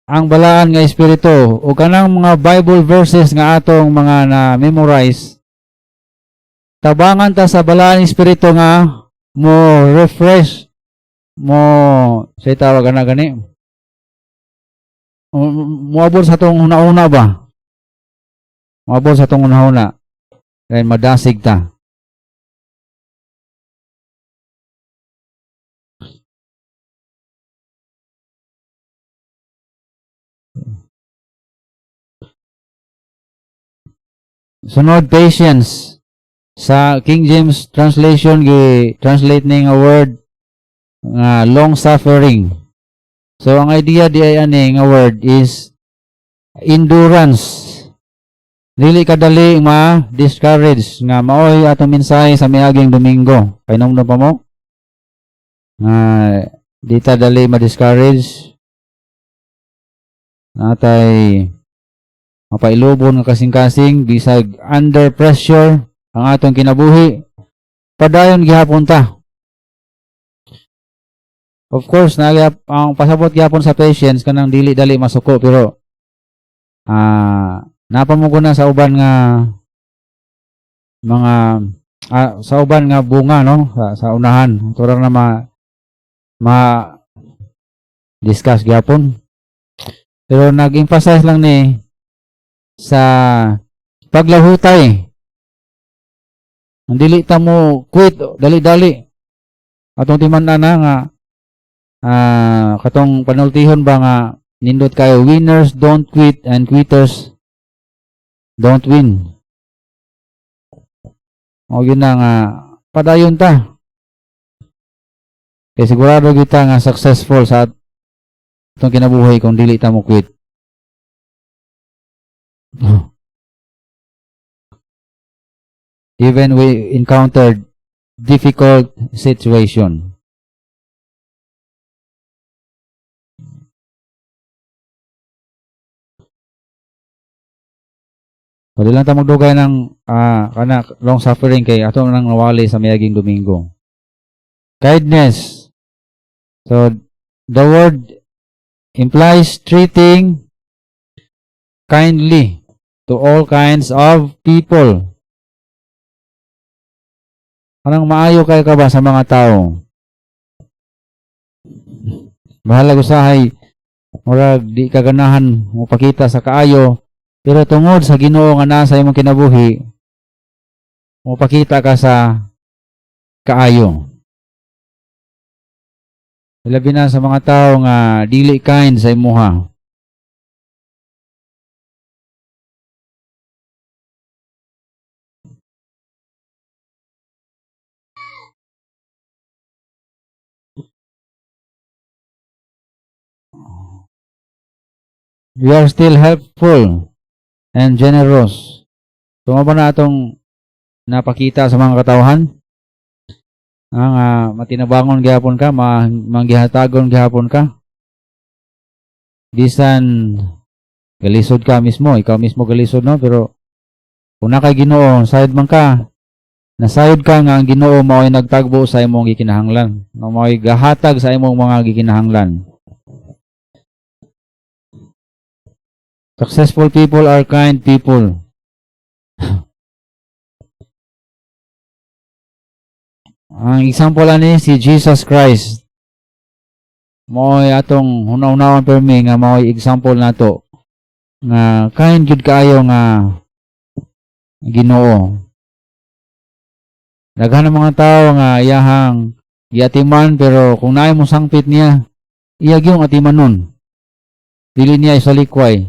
ang balaan nga espiritu o kanang mga Bible verses nga atong mga na-memorize. Tabangan ta sa balaan espiritu nga mo refresh mo say tawag na gani moabot sa tong una-una ba, moabot sa tong una-una kay madasig ta. Sunod, patience. Sa King James translation gi-translate ning nga word nga long suffering. So ang idea di ay ani nga word is endurance. Dili kadali ma-discourage nga maoy atong mensahe sa miaging Domingo. Kainomdom pa mo? Nga di ta dali ma-discourage. Natay mapailubon nga kasing-kasing bisag under pressure ang atong kinabuhi, padayon gihapon ta. Of course, ang pasabot gihapon sa patience kanang dili dali masuko, pero napamugo na sa uban nga mga sa uban nga bunga, no, sa unahan turang na ma discuss gihapon. Pero nag-emphasize lang ni sa paglahutay. Ang dili ta mo quit dali-dali. Atong timan-an na nga katong panultihon ba nga nindot kayo, winners don't quit and quitters don't win. O yun na nga padayon ta. Kaya sigurado kita nga successful sa atong kinabuhi kung dili ta mo quit. Even we encountered difficult situation. So, di lang tayo magdugay ng long suffering kay ato nang nawali sa miaging Domingo. Kindness. So, the word implies treating kindly to all kinds of people. Anong maayo kayo ka ba sa mga tao? Bahala usahay, murag di kaganahan mo pakita sa kaayo, pero tungod sa Ginoo nga nasa imong kinabuhi, mo pakita ka sa kaayo. Labi na sa mga tao nga dili kind sa imuha. We are still helpful and generous. Tuma ba na itong napakita sa mga katawhan? Ang matinabangon gihapon ka, manggihatagon gihapon ka. Bisan galisod ka mismo, ikaw mismo galisod, no? Pero kung nakay Ginoo, sayod man ka, nasayod ka nga ang Ginoo mao'y nagtagbo sa imong gikinahanglan. Mao'y gahatag sa imong mga gikinahanglan. Successful people are kind people. Ang example ani si Jesus Christ. Mao'y atong hunaw-hunawan permi nga mao'y example nato nga kind jud kaayo nga Ginoo. Daghan ang mga tao nga iyahang giatiman pero kung naay mo sangpit niya, iya gyung atiman nun. Dili niya isalikway.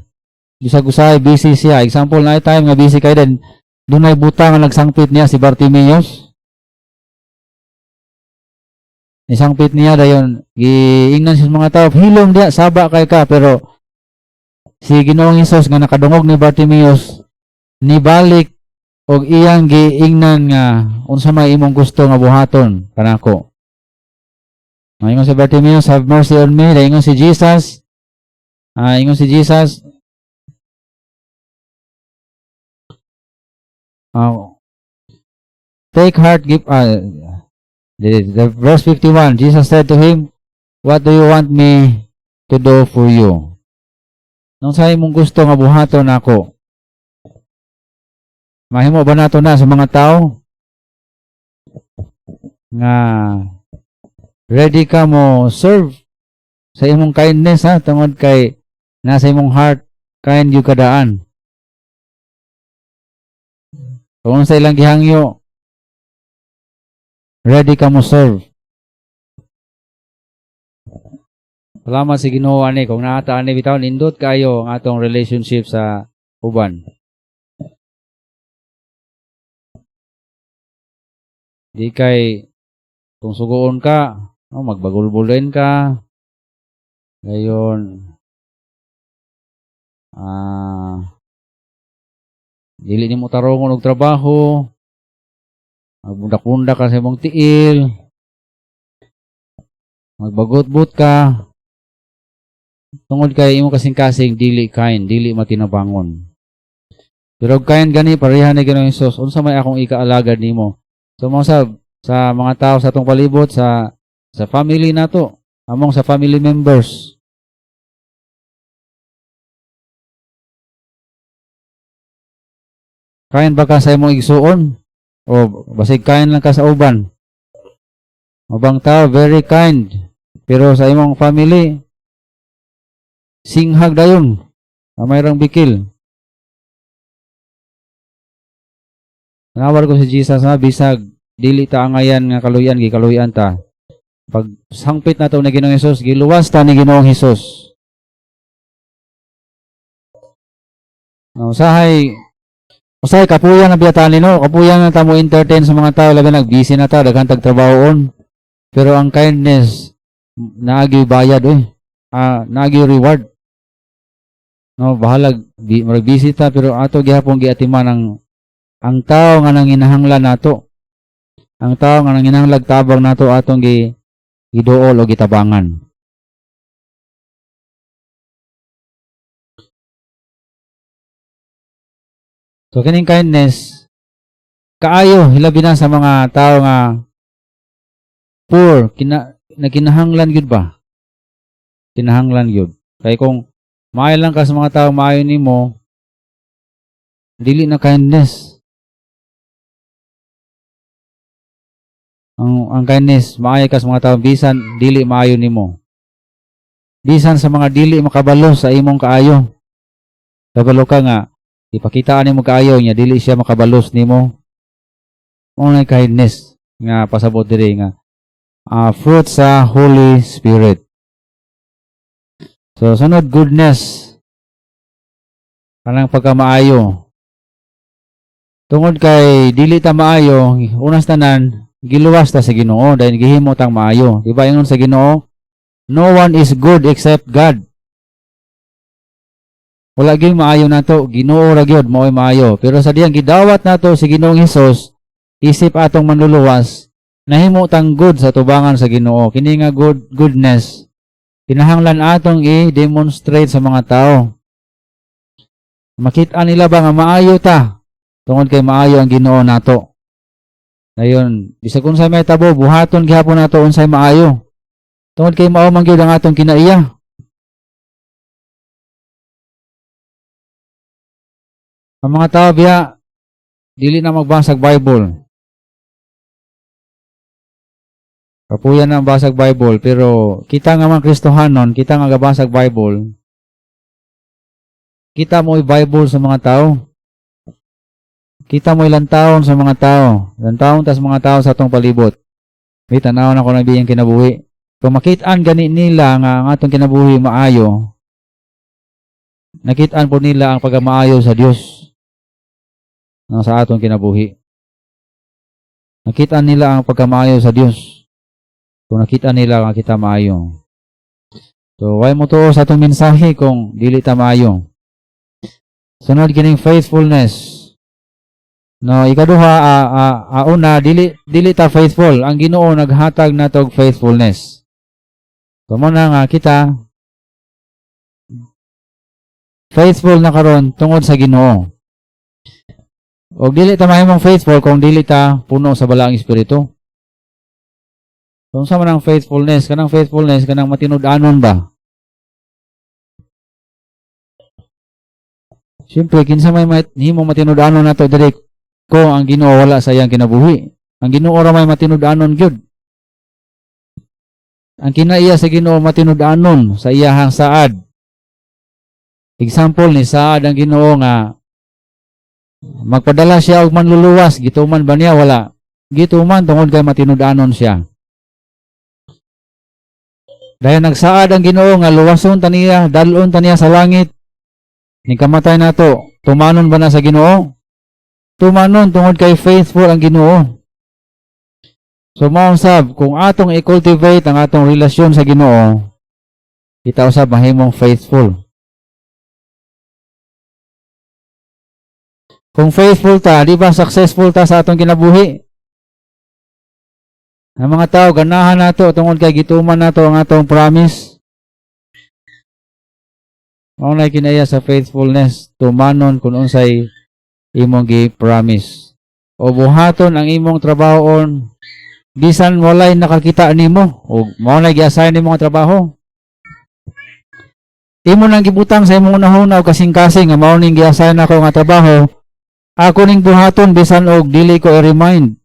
Bisag usay busy siya. Example na time nga busy kay den dunay buta nga nagsangpit niya si Bartimeus. Isangpit niya dayon giingnan sa mga tao, hilom dia saba kay ka, pero si Ginoong Hesus nga nakadungog ni Bartimeus nibalik og iyang giingnan nga unsa may imong gusto nga buhaton kanako. Ingon si Bartimeus, have mercy on me. Ingon si Jesus, take heart, give the verse 51, Jesus said to him, what do you want me to do for you? Nung sa imong gusto nga buhaton ako, mahimo ba nato na sa mga tao nga ready ka mo serve sa imong kindness, ha? Tungod kay nasa imong heart, kind yung kadaan. Kung sa ilang gihangyo, ready ka mo serve. Salamat si Ginoo ani kung naata ani bitaw nindot kayo ang atong relationship sa uban. Di kay kung sugoon ka, magbagulbulen ka. Ngayon dili nimo tarongon og trabaho. Magbundak-bundak ka sa imong tiil. Magbagot-but ka. Tungod kay imo kasing-kasing dili kind, dili matinabangon. Pero kind gani pareha ni Ginoong Hesus, unsa may akong ikaalagad nimo. So mga sa mga tao sa atong palibot, sa family nato, among sa family members. Kind ba ka sa imong igsuon? O basig kind lang ka sa uban? Mabang tao, very kind. Pero sa imong family, singhag dayon. Mayroong bikil. Nawar ko si Jesus na bisag dili ta angayan nga kaluyan gikaluyan ta. Pag sangpit nato ni Ginoong Hesus, giluwas ta ni Ginoong Hesus. Usahay kapuyan na biyatan nino, kapuyan na ta mo entertain sa mga tao labi nag-busy na ta daghan tag trabahoon. Pero ang kindness naagi bayad naagi reward. No, bahalag busy ta pero ato gihapon giatiman ang tao nga nanginahanglan nato. Ang tao nga nanginahanglag tabang nato atong giduol o gitabangan. So kining kindness kaayo hilabi na sa mga tao nga poor, kinahanglan gyud ba? Kinahanglan gyud. Kay kung maayo lang ka sa mga tao maayo nimo, dili na kindness. Ang kindness, maayo ka sa mga tao bisan dili maayo nimo. Bisan sa mga dili makabalo sa imong kaayo. Kabalo ka nga ipakitaan nimo kaayo niya dili siya makabalos nimo. Only kindness nga pasabot diri nga fruit sa Holy Spirit. So sunod goodness. Kanang pagkamaayo. Tungod kay dili ta maayo, unas tanan giluwas ta sa Ginoo dahil gihimo tang maayo. Diba ingon sa Ginoo? No one is good except God. wala gyud maayo nato, Ginoo ra gyud mao'y maayo. Pero sa diyang gidawat nato si Ginoong Hesus, isip atong manluluwas, nahimo tang good sa tubangan sa Ginoo. Kini nga goodness kinahanglan atong i-demonstrate sa mga tao. Makita nila ba nga maayo ta? Tungod kay maayo ang Ginoo nato. Dayon, bisag unsay may tabo, buhaton gihapon nato unsay maayo. Tungod kay mao man gyud ang atong kinaiya. Ang mga tao biya dili na magbasag Bible. Kapuyan na ang basag Bible, pero kita nga mga Kristohanon, kita nga gabasag Bible, kita mo Bible sa mga tao. Kita mo ilang taon sa mga tao. Ilang taon tas mga tao sa atong palibot. May tanaw na ko na biyang kinabuhi. Kung makitaan gani nila nga ang atong kinabuhi maayo, nakitaan po nila ang pagmaayo sa Dios na sa atong kinabuhi. Nakitaan nila ang pagkamaayo sa Dios. Kung nakita nila nga kita maayo. So, why mo to sa atong mensahe kung dili ta maayo? Sunod kining faithfulness. No, ikaduha una dili ta faithful. Ang Ginoo naghatag natog faithfulness. So mo na nga kita faithful na karon tungod sa Ginoo. O dili ta mahimong faithful kung dili ta puno sa balaang espiritu. Kung sa man ang faithfulness, kanang matinud-anon ba? Siyempre, kinsa may himong matinud-anon nato diri ko ang Ginoo wala sa iyang kinabuhi. Ang Ginoo ra may matinud-anon gyud. Ang kinaiya sa Ginoo matinud-anon sa iyahang saad. Example ni saad ang Ginoo nga magpadala siya og manluluwas, gituman ba niya? Wala. Gituman tungod kay matinud-anon siya. Dahil nagsaad ang Ginoo nga luwason taniya, dalon taniya sa langit. Ni kamatay nato, tumanon ba na sa Ginoo? Tumanon tungod kay faithful ang Ginoo. So mao usab kung atong i-cultivate ang atong relasyon sa Ginoo, kita usab mahimong faithful. Kung faithful ta, di ba successful ta sa atong kinabuhi? Ang mga tao ganahan nato tungod kay gituman nato ang atong promise. Mao na kinaya sa faithfulness, tumanon kun unsay imong gi-promise. O buhaton ang imong trabahon bisan walay nakakita nimo o mao na gi-assign nimo nga trabaho. Imo nang gibutang sa imong unahuna og kasing-kasing nga mao ning gi-assign nako nga trabaho. Ako ning buhaton bisan og dili ko i-remind.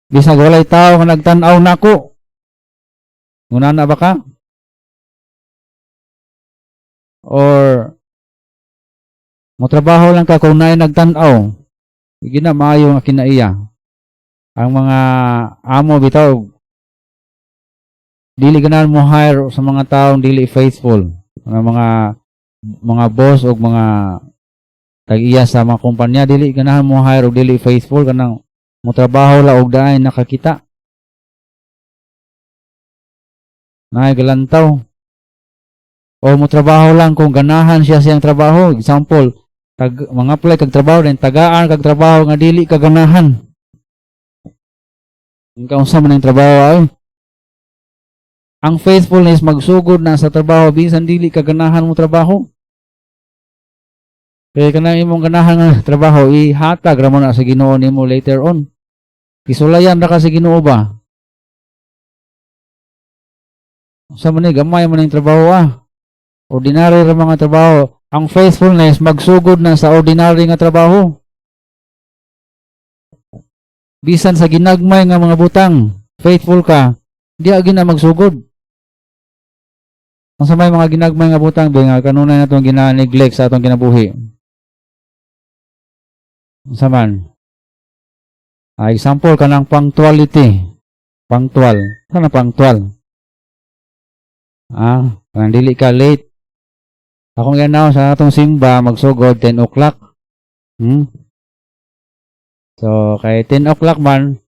Bisag walay tao nga nagtan-aw nako. Nguna na ba ka? Or mo trabaho lang ka kung naay nagtan-aw. Sige na maayo nga kinaiya. Ang mga amo bitaw dili ganahan mo hire sa mga taong dili faithful. Ang mga boss o mga tag-iya sa mga kumpanya dili ganahan mo hire og dili faithful kanang mo trabaho la og daay nakakita. Naay galantaw. O mo trabaho lang kung ganahan siya siyang trabaho. Example, mga apply kag trabaho din tagaan kag trabaho nga dili ka ganahan. Ikaw sa man ang trabaho ay. Ang faithfulness magsugod na sa trabaho bisan dili ka ganahan mo trabaho. Kaya kanang imong ganahan nga trabaho, ihatag ra mo na sa Ginoo nimo later on. Kisulayan ra ka sa Ginoo ba? Sa man gamay man ang trabaho Ordinary ra mga trabaho. Ang faithfulness magsugod na sa ordinary nga trabaho. Bisan sa ginagmay nga mga butang, faithful ka, di agi na magsugod. Ang samay mga ginagmay nga butang, nga kanunay na itong gina-neglect sa atong kinabuhi. Saman. Example kanang punctuality. Punctual. Kana punctual? Kanang dili ka late. Akong ganaw sa atong simba magsugod 10 o'clock. So kay 10 o'clock man,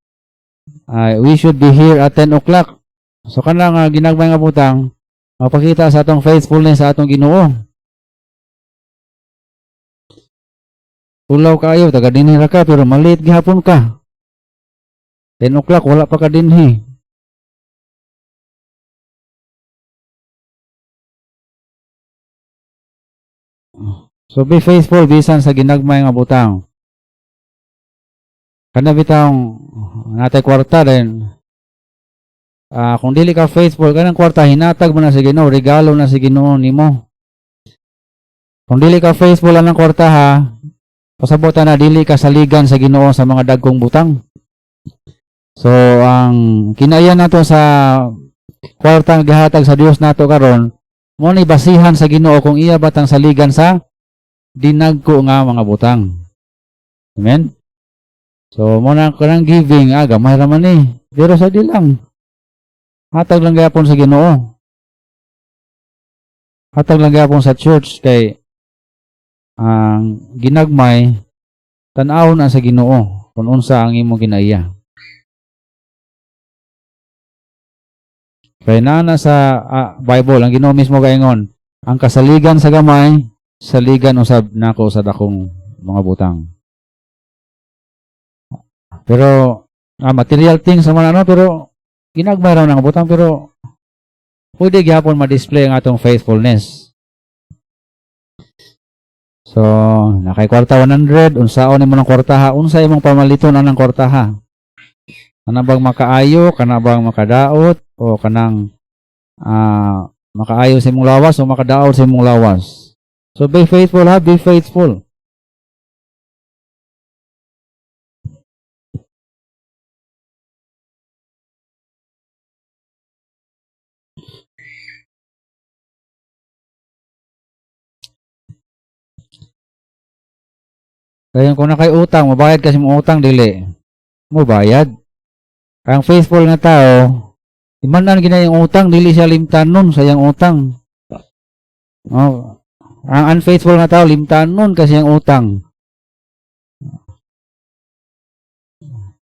we should be here at 10 o'clock. So kanang ginagmay nga butang, mapakita sa atong faithfulness sa atong Ginoo. Ulaw kayo, taga dinhi ra ka, pero maliit gihapon ka. 10 o'clock, wala pa ka dinhi. So be faithful bisan sa ginagmay nga butang. Kana bitang natay kwarta din. Kung dili ka faithful kanang kwarta hinatag mo na sa Ginoo, regalo na sa Ginoo nimo. Kung dili ka faithful anang kwarta ha, pasabutan na dili ka saligan sa Ginoo sa mga dagkong butang. So ang kinaya nato sa kwartang gihatag sa Dios nato karon, mo ni basihan sa Ginoo kung iya batang saligan sa dinagko nga mga butang. Amen. So mo na kanang giving, gamay ra man ni. Pero sa di lang. Hatag lang gyapon sa Ginoo. Hatag lang gyapon sa church kay ang ginagmay tan-aw na sa Ginoo kung unsa ang imong ginaiya. Kay nana sa Bible ang Ginoo mismo kaingon, ang kasaligan sa gamay, saligan usab nako sa dakong mga butang. Pero material things naman pero ginagmay raw ng butang pero pwede gyapon ma-display ang atong faithfulness. So, nakay kwarta 100, unsaon nimo ng kwartaha, unsa imong pamaliton anang kwartaha? Kana bang makaayo, kana bang makadaot o kanang makaayo sa imong lawas o makadaot sa imong lawas. So be faithful ha, be faithful. Kaya kung nakay utang, mabayad kasi mong utang, dili. Mabayad. Ang faithful na tao, imanan gina yung utang, dili siya limtanon sa yung utang. Oh. Ang unfaithful na tao, limtanon kasi yung utang.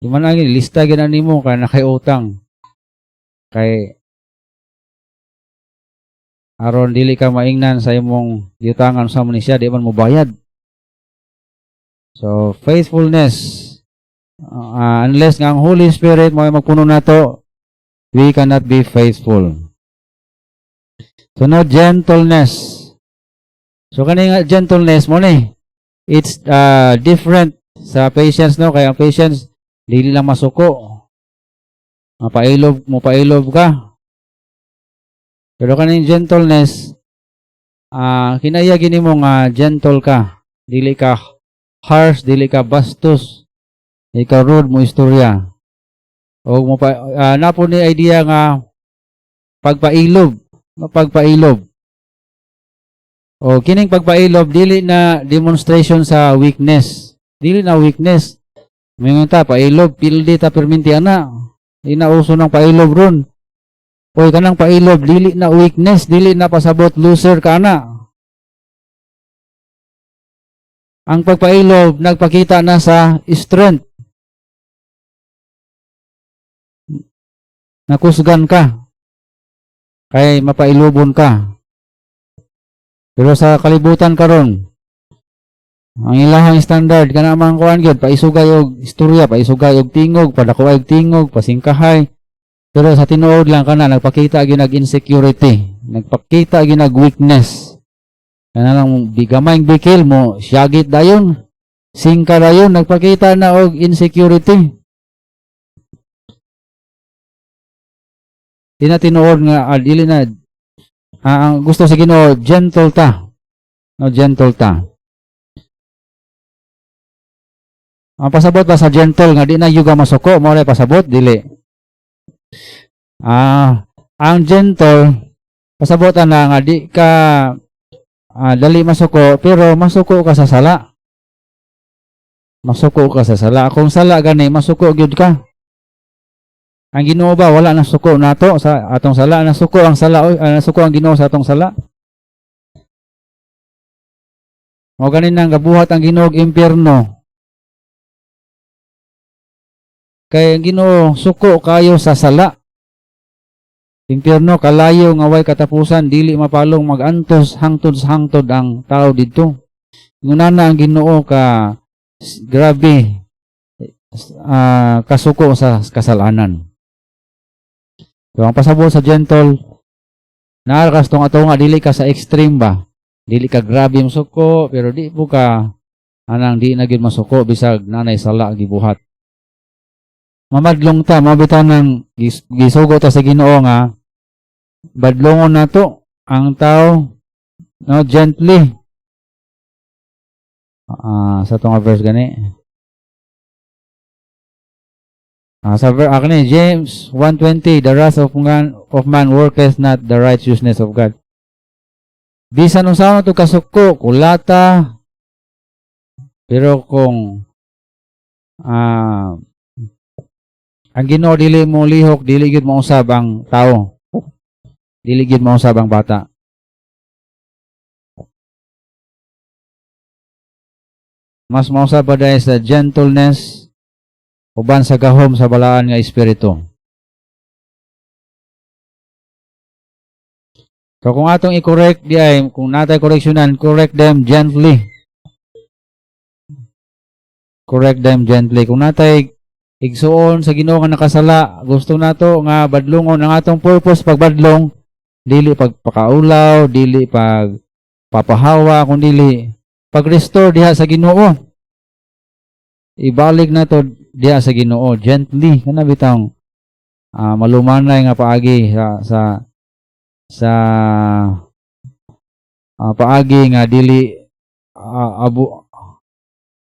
Imanan gina, lista gina nimo kaya nakay utang. Kay aron dili ka maingnan sa imong giutangan sa man siya, di man mo bayad. So, faithfulness, unless nga ang Holy Spirit mo ay magpuno na to, we cannot be faithful. So, no, gentleness. So, kanina gentleness mo ni, it's different sa patience, no? Kaya ang patience, dili lang masuko. Mapailob ka. Pero kanina gentleness, kinayagin mo nga gentle ka. Dili ka harsh, dili ka bastos, ikaw rude mo istorya. O mo pa napo ni idea nga pagpailob. O kining pagpailob dili na demonstration sa weakness. Dili na weakness. Mingon ta pailob, pildi ta perminti ana. Di na uso ng pailob ron. Oy kanang pailob dili na weakness, dili na pasabot loser ka na. Ang pagpailob, nagpakita na sa strength. Nakusgan ka. Kaya mapailobon ka. Pero sa kalibutan karon, ang ilahang standard, ka naman kuhan gyud paisugay og istorya, paisugay og tingog, padakuay og tingog, pasingkahay. Pero sa tinuod lang kana, nagpakita gyud nag insecurity. Nagpakita gyud nag weakness. Kana lang bigamayng bikil mo, syagit dayon. Singka dayon, nagpakita na og insecurity. Di na tinuod nga, dili na, ang gusto sa Ginoo, gentle ta. No, gentle ta. Ang pasabot ba sa gentle nga, di na yuga masuko, mo rin pasabot, dili. Ang gentle, pasabot na nga, di ka, dali masuko, pero masuko ka sa sala. Masuko ka sa sala. Kung sala gani, masuko gyud ka. Ang Ginoo ba wala nang suko nato sa atong sala, nasuko ang sala, nasuko ang Ginoo sa atong sala. Mo ganin nang gabuhat ang Ginoo og impierno. Kay ang Ginoo suko kayo sa sala. Impierno kalayo nga way katapusan, dili mapalong magantos hangtod sa hangtod ang tao didto. Ngunana ang Ginoo ka grabe kasuko sa kasalanan. So, ang pasabot sa gentle, naarakas tong ato nga, dili ka sa extreme ba? Dili ka grabe masuko, pero di po ka, di na gyud masuko, bisag nanay sala gibuhat. Mamadlong ta, mabitan ng gisugo ta sa Ginoo nga, badlongon na to, ang tao, no, gently. Sa itong verse gani. James 1:20, the wrath of man worketh not the righteousness of God. Bisan unsa to kasuko, kulata, pero kung ang Ginoo dili mo lihok, dili gyud mo usab ang tao. Dili gyud mo usab ang bata. Mas mausab pa dahil sa gentleness uban sa gahom sa balaan nga espiritu. So kung atong i-correct di ay, kung natay correctionan, correct them gently. Correct them gently. Kung natay igsuon sa Ginoo nga nakasala, gusto nato nga badlongon ang atong purpose pagbadlong, dili pagpakaulaw, dili pagpapahawa, kundi pag-restore diha sa Ginoo. Ibalik na to diha sa Ginoo gently, kana bitang malumanay nga paagi sa paagi nga dili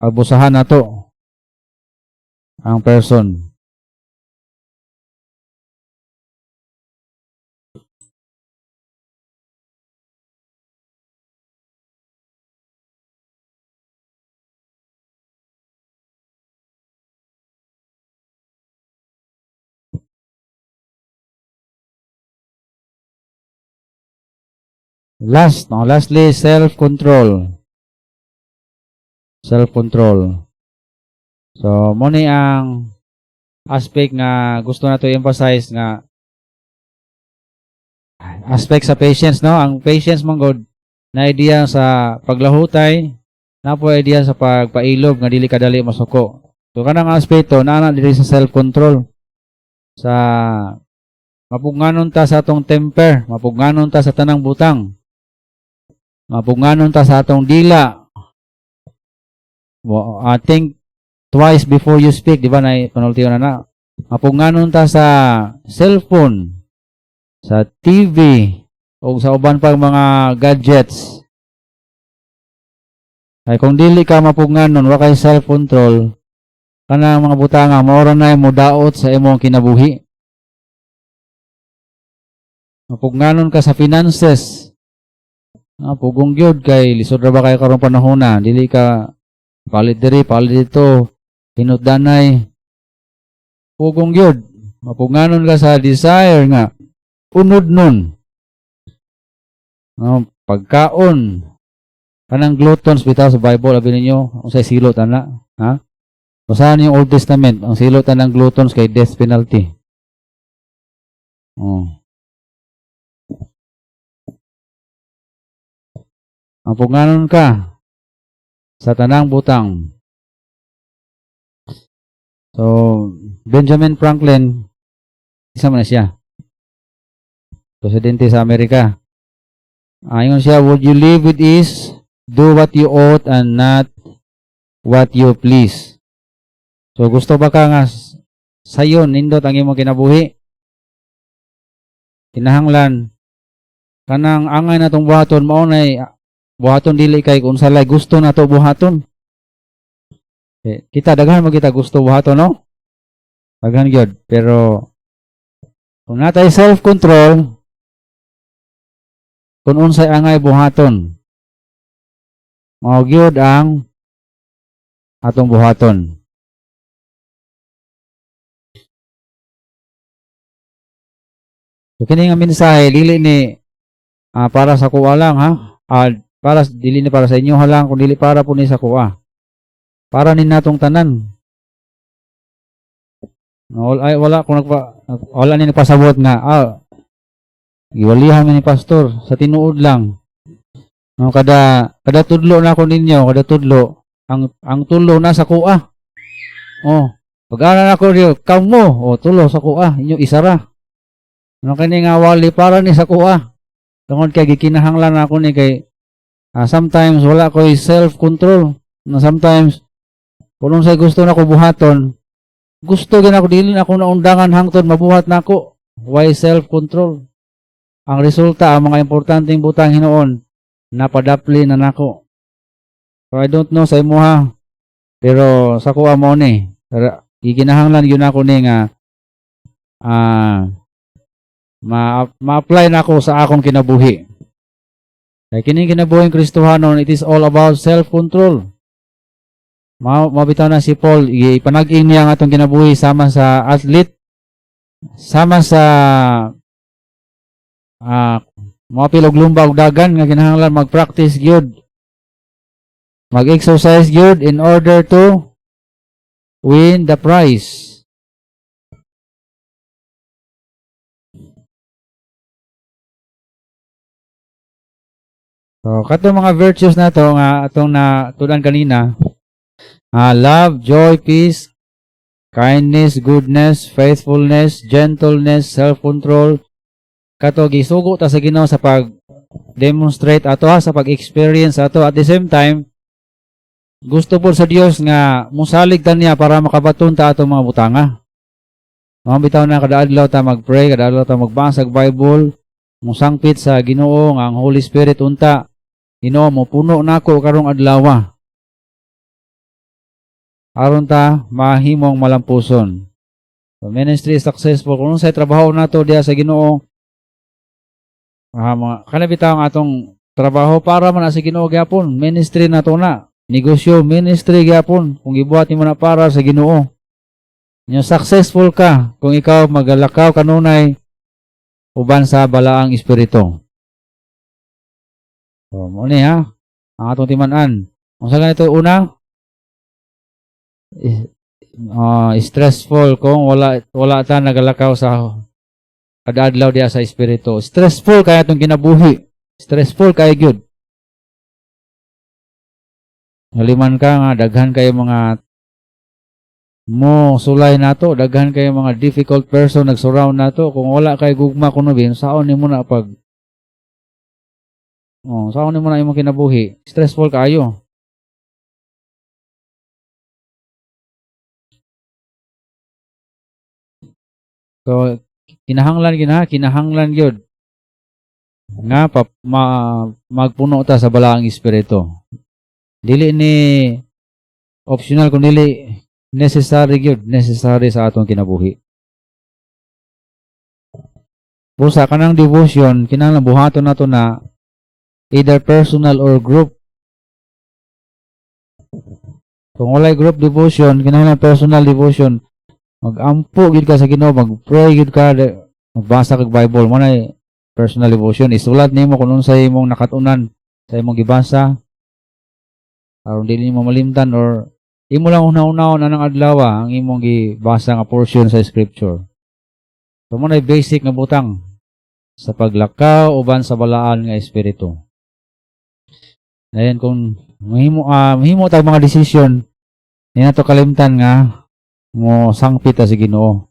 abusahan nato ang person. Lastly, self-control. Self-control. So, muna ang aspect nga gusto na to emphasize nga aspect sa patience, no? Ang patience manggod na idea sa paglahutay, na po idea sa pagpailog nga dili kadali masuko. So, kanang aspeto na diri sa self-control. Sa mapugnanon ta sa atong temper, mapugnanon ta sa tanang butang. Mapugnanon ta sa atong dila. Think twice before you speak, di ba na panultiyo na. Mapugnanon ta sa cellphone, sa TV, o sa uban pang mga gadgets. Ay kung dili ka mapugnanon, wa kay self-control, kanang mga butanga, maura na mo daot sa imong kinabuhi. Mapugnanon ka sa finances. Pugong gyud kay lisod ra ba kay karong panahon na, dili ka palit diri, palit dito, hinutdanay. Pugong gyud, mapugnanon ka sa desire nga unod nun. Pagkaon, kanang gluttons bitaw sa Bible, abi ninyo, unsay silot ana, ha? Basahan yung Old Testament, ang silot ng gluttons kay death penalty. Ang pugnanon ka sa tanang butang. So, Benjamin Franklin, isa man na siya. Presidente sa Amerika. Ayon siya, would you live with ease, do what you ought, and not what you please. So, gusto ba ka nga sayon, nindot ang imong kinabuhi? Kinahanglan, kanang angay na itong buhaton, maunay, buhaton dili kay kung salay gusto na to buhaton. Kita daghan mo kita gusto buhaton, no? Daghan gyud, pero kung natay self-control, kung unsay angay buhaton, mao gyud ang atong buhaton. So kini nga mensahe dili ni para sa kuwa lang, ha? Dili ni para sa inyo halang, kung dili para po ni sa kuha. Para ni natong tanan. Wala ni nagpasabot nga, iwalihan ni pastor sa tinuod lang. Kada tudlo na ako ninyo, kada tudlo, ang tulo na sa kuha. Oh, pag-aral ako diyo, kamo, tulo sa kuha, inyo isara. Ano kani nga wali para ni sa kuha. Tungod kay gikinahanglan ako ni kay sometimes wala ko self-control. Na sometimes kung say gusto na ko buhaton, gusto gid ako dili na ako naundangan hangtod mabuhat nako. Why self-control? Ang resulta ang mga importanteng butang Hinoon napadapli na nako. So I don't know sa imo ha. Pero sa kuha mo ni, gikinahanglan gyud ako ni nga ma-apply na ako sa akong kinabuhi. Kaya kining kinabuhing Kristohanon, it is all about self-control. Mabitaw na si Paul, ipanag-ing niya ang atong kinabuhi sama sa athlete, sama sa mga pilog lumba o dagan, nga kinahanglan mag-practice gyud, mag-exercise gyud in order to win the prize. So, katong mga virtues na to nga atong natudan kanina, love, joy, peace, kindness, goodness, faithfulness, gentleness, self-control. Kato gisugo ta sa Ginoo sa pag-demonstrate ato sa pag-experience ato. At the same time, gusto po sa Dios nga musalig ta niya para makabaton ta atong mga butanga. Mga bitaw na kada adlaw ta mag-pray, kada adlaw ta magbasa og Bible, musangpit sa Ginoo nga ang Holy Spirit unta. Ginoo mo puno nako karong adlaw. Aron ta mahimong malampuson. So, ministry is successful kung sa trabaho nato diha sa Ginoo. Kana bitaw ang atong trabaho para man sa Ginoo gyapon. Ministry nato na. Negosyo, ministry gyapon kung gibuhat nimo na para sa Ginoo. Nya successful ka kung ikaw magalakaw kanunay uban sa balaang espiritu. So, mo ni ha, ang atong timan-an. Kung sa ganito, una, stressful kung wala ta nagalakaw sa kada-adlaw diya sa espiritu. Stressful kaya itong kinabuhi. Stressful kaya gyud. Haliman ka nga, daghan kayo mga mo sulay nato, daghan kayo mga difficult person nag-surround nato. Kung wala kay gugma kuno bin, saon nimo na saon nimo na imong kinabuhi. Stressful kayo. So kinahanglan gyud nga magpuno ta sa balaang espiritu. Dili ni optional kun dili necessary gyud, necessary sa atong kinabuhi. Busa kanang devotion kinahanglan buhaton nato na either personal or group. Kung walay group devotion, kinahanglan personal devotion. Mag-ampo gid ka sa Ginoo, mag-pray gid ka, magbasa kag Bible, mo na personal devotion. Isulat nimo kung unsay imong nakatunan sa imong gibasa. Aron dili nimo malimtan or imo lang una-una na ng adlaw ang imong gibasa nga portion sa scripture. So mo na basic nga butang sa paglakaw uban sa balaan nga espiritu. Ayan kung mahimo tag mga desisyon, hindi na to kalimtan nga mo sangpit sa Ginoo.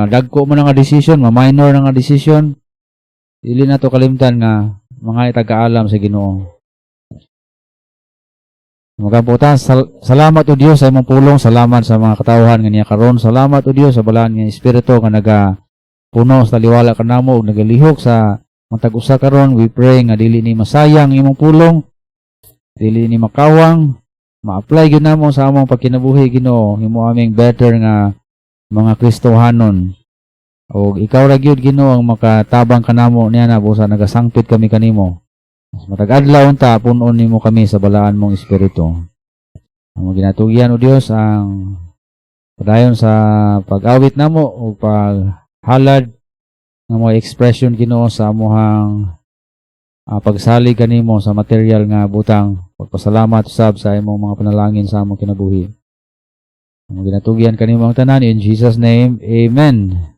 Dagko mo na nga desisyon, minor na nga desisyon, dili na to kalimtan nga mga itagaalam sa Ginoo. Magabutan, salamat o Dios sa imong pulong, salamat sa mga katawhan nga niya karon, salamat o Dios sa balaan nga espiritu nga nagapuno sa liwala kanamo ug nagalihok sa matag-usa karon. We pray nga dili ni masayang imong pulong, dili ni makawang, ma-apply gyud namo sa among pagkinabuhi Ginoo, himo aming better nga mga Kristohanon. O ikaw ra gyud Ginoo ang makatabang kanamo niya na busa nagasangpit kami kanimo. Matag-adlaw unta punon nimo kami sa balaan mong espiritu. Amo ginatugyan o Dios ang padayon sa pag-awit namo o paghalad ng mga expression Ginoo sa amuhang pagsalig kanimo sa material nga butang. Pagpasalamat usab sa imong mga panalangin sa among kinabuhi. Amo ginatugyan kanimo ang tanan in Jesus name. Amen.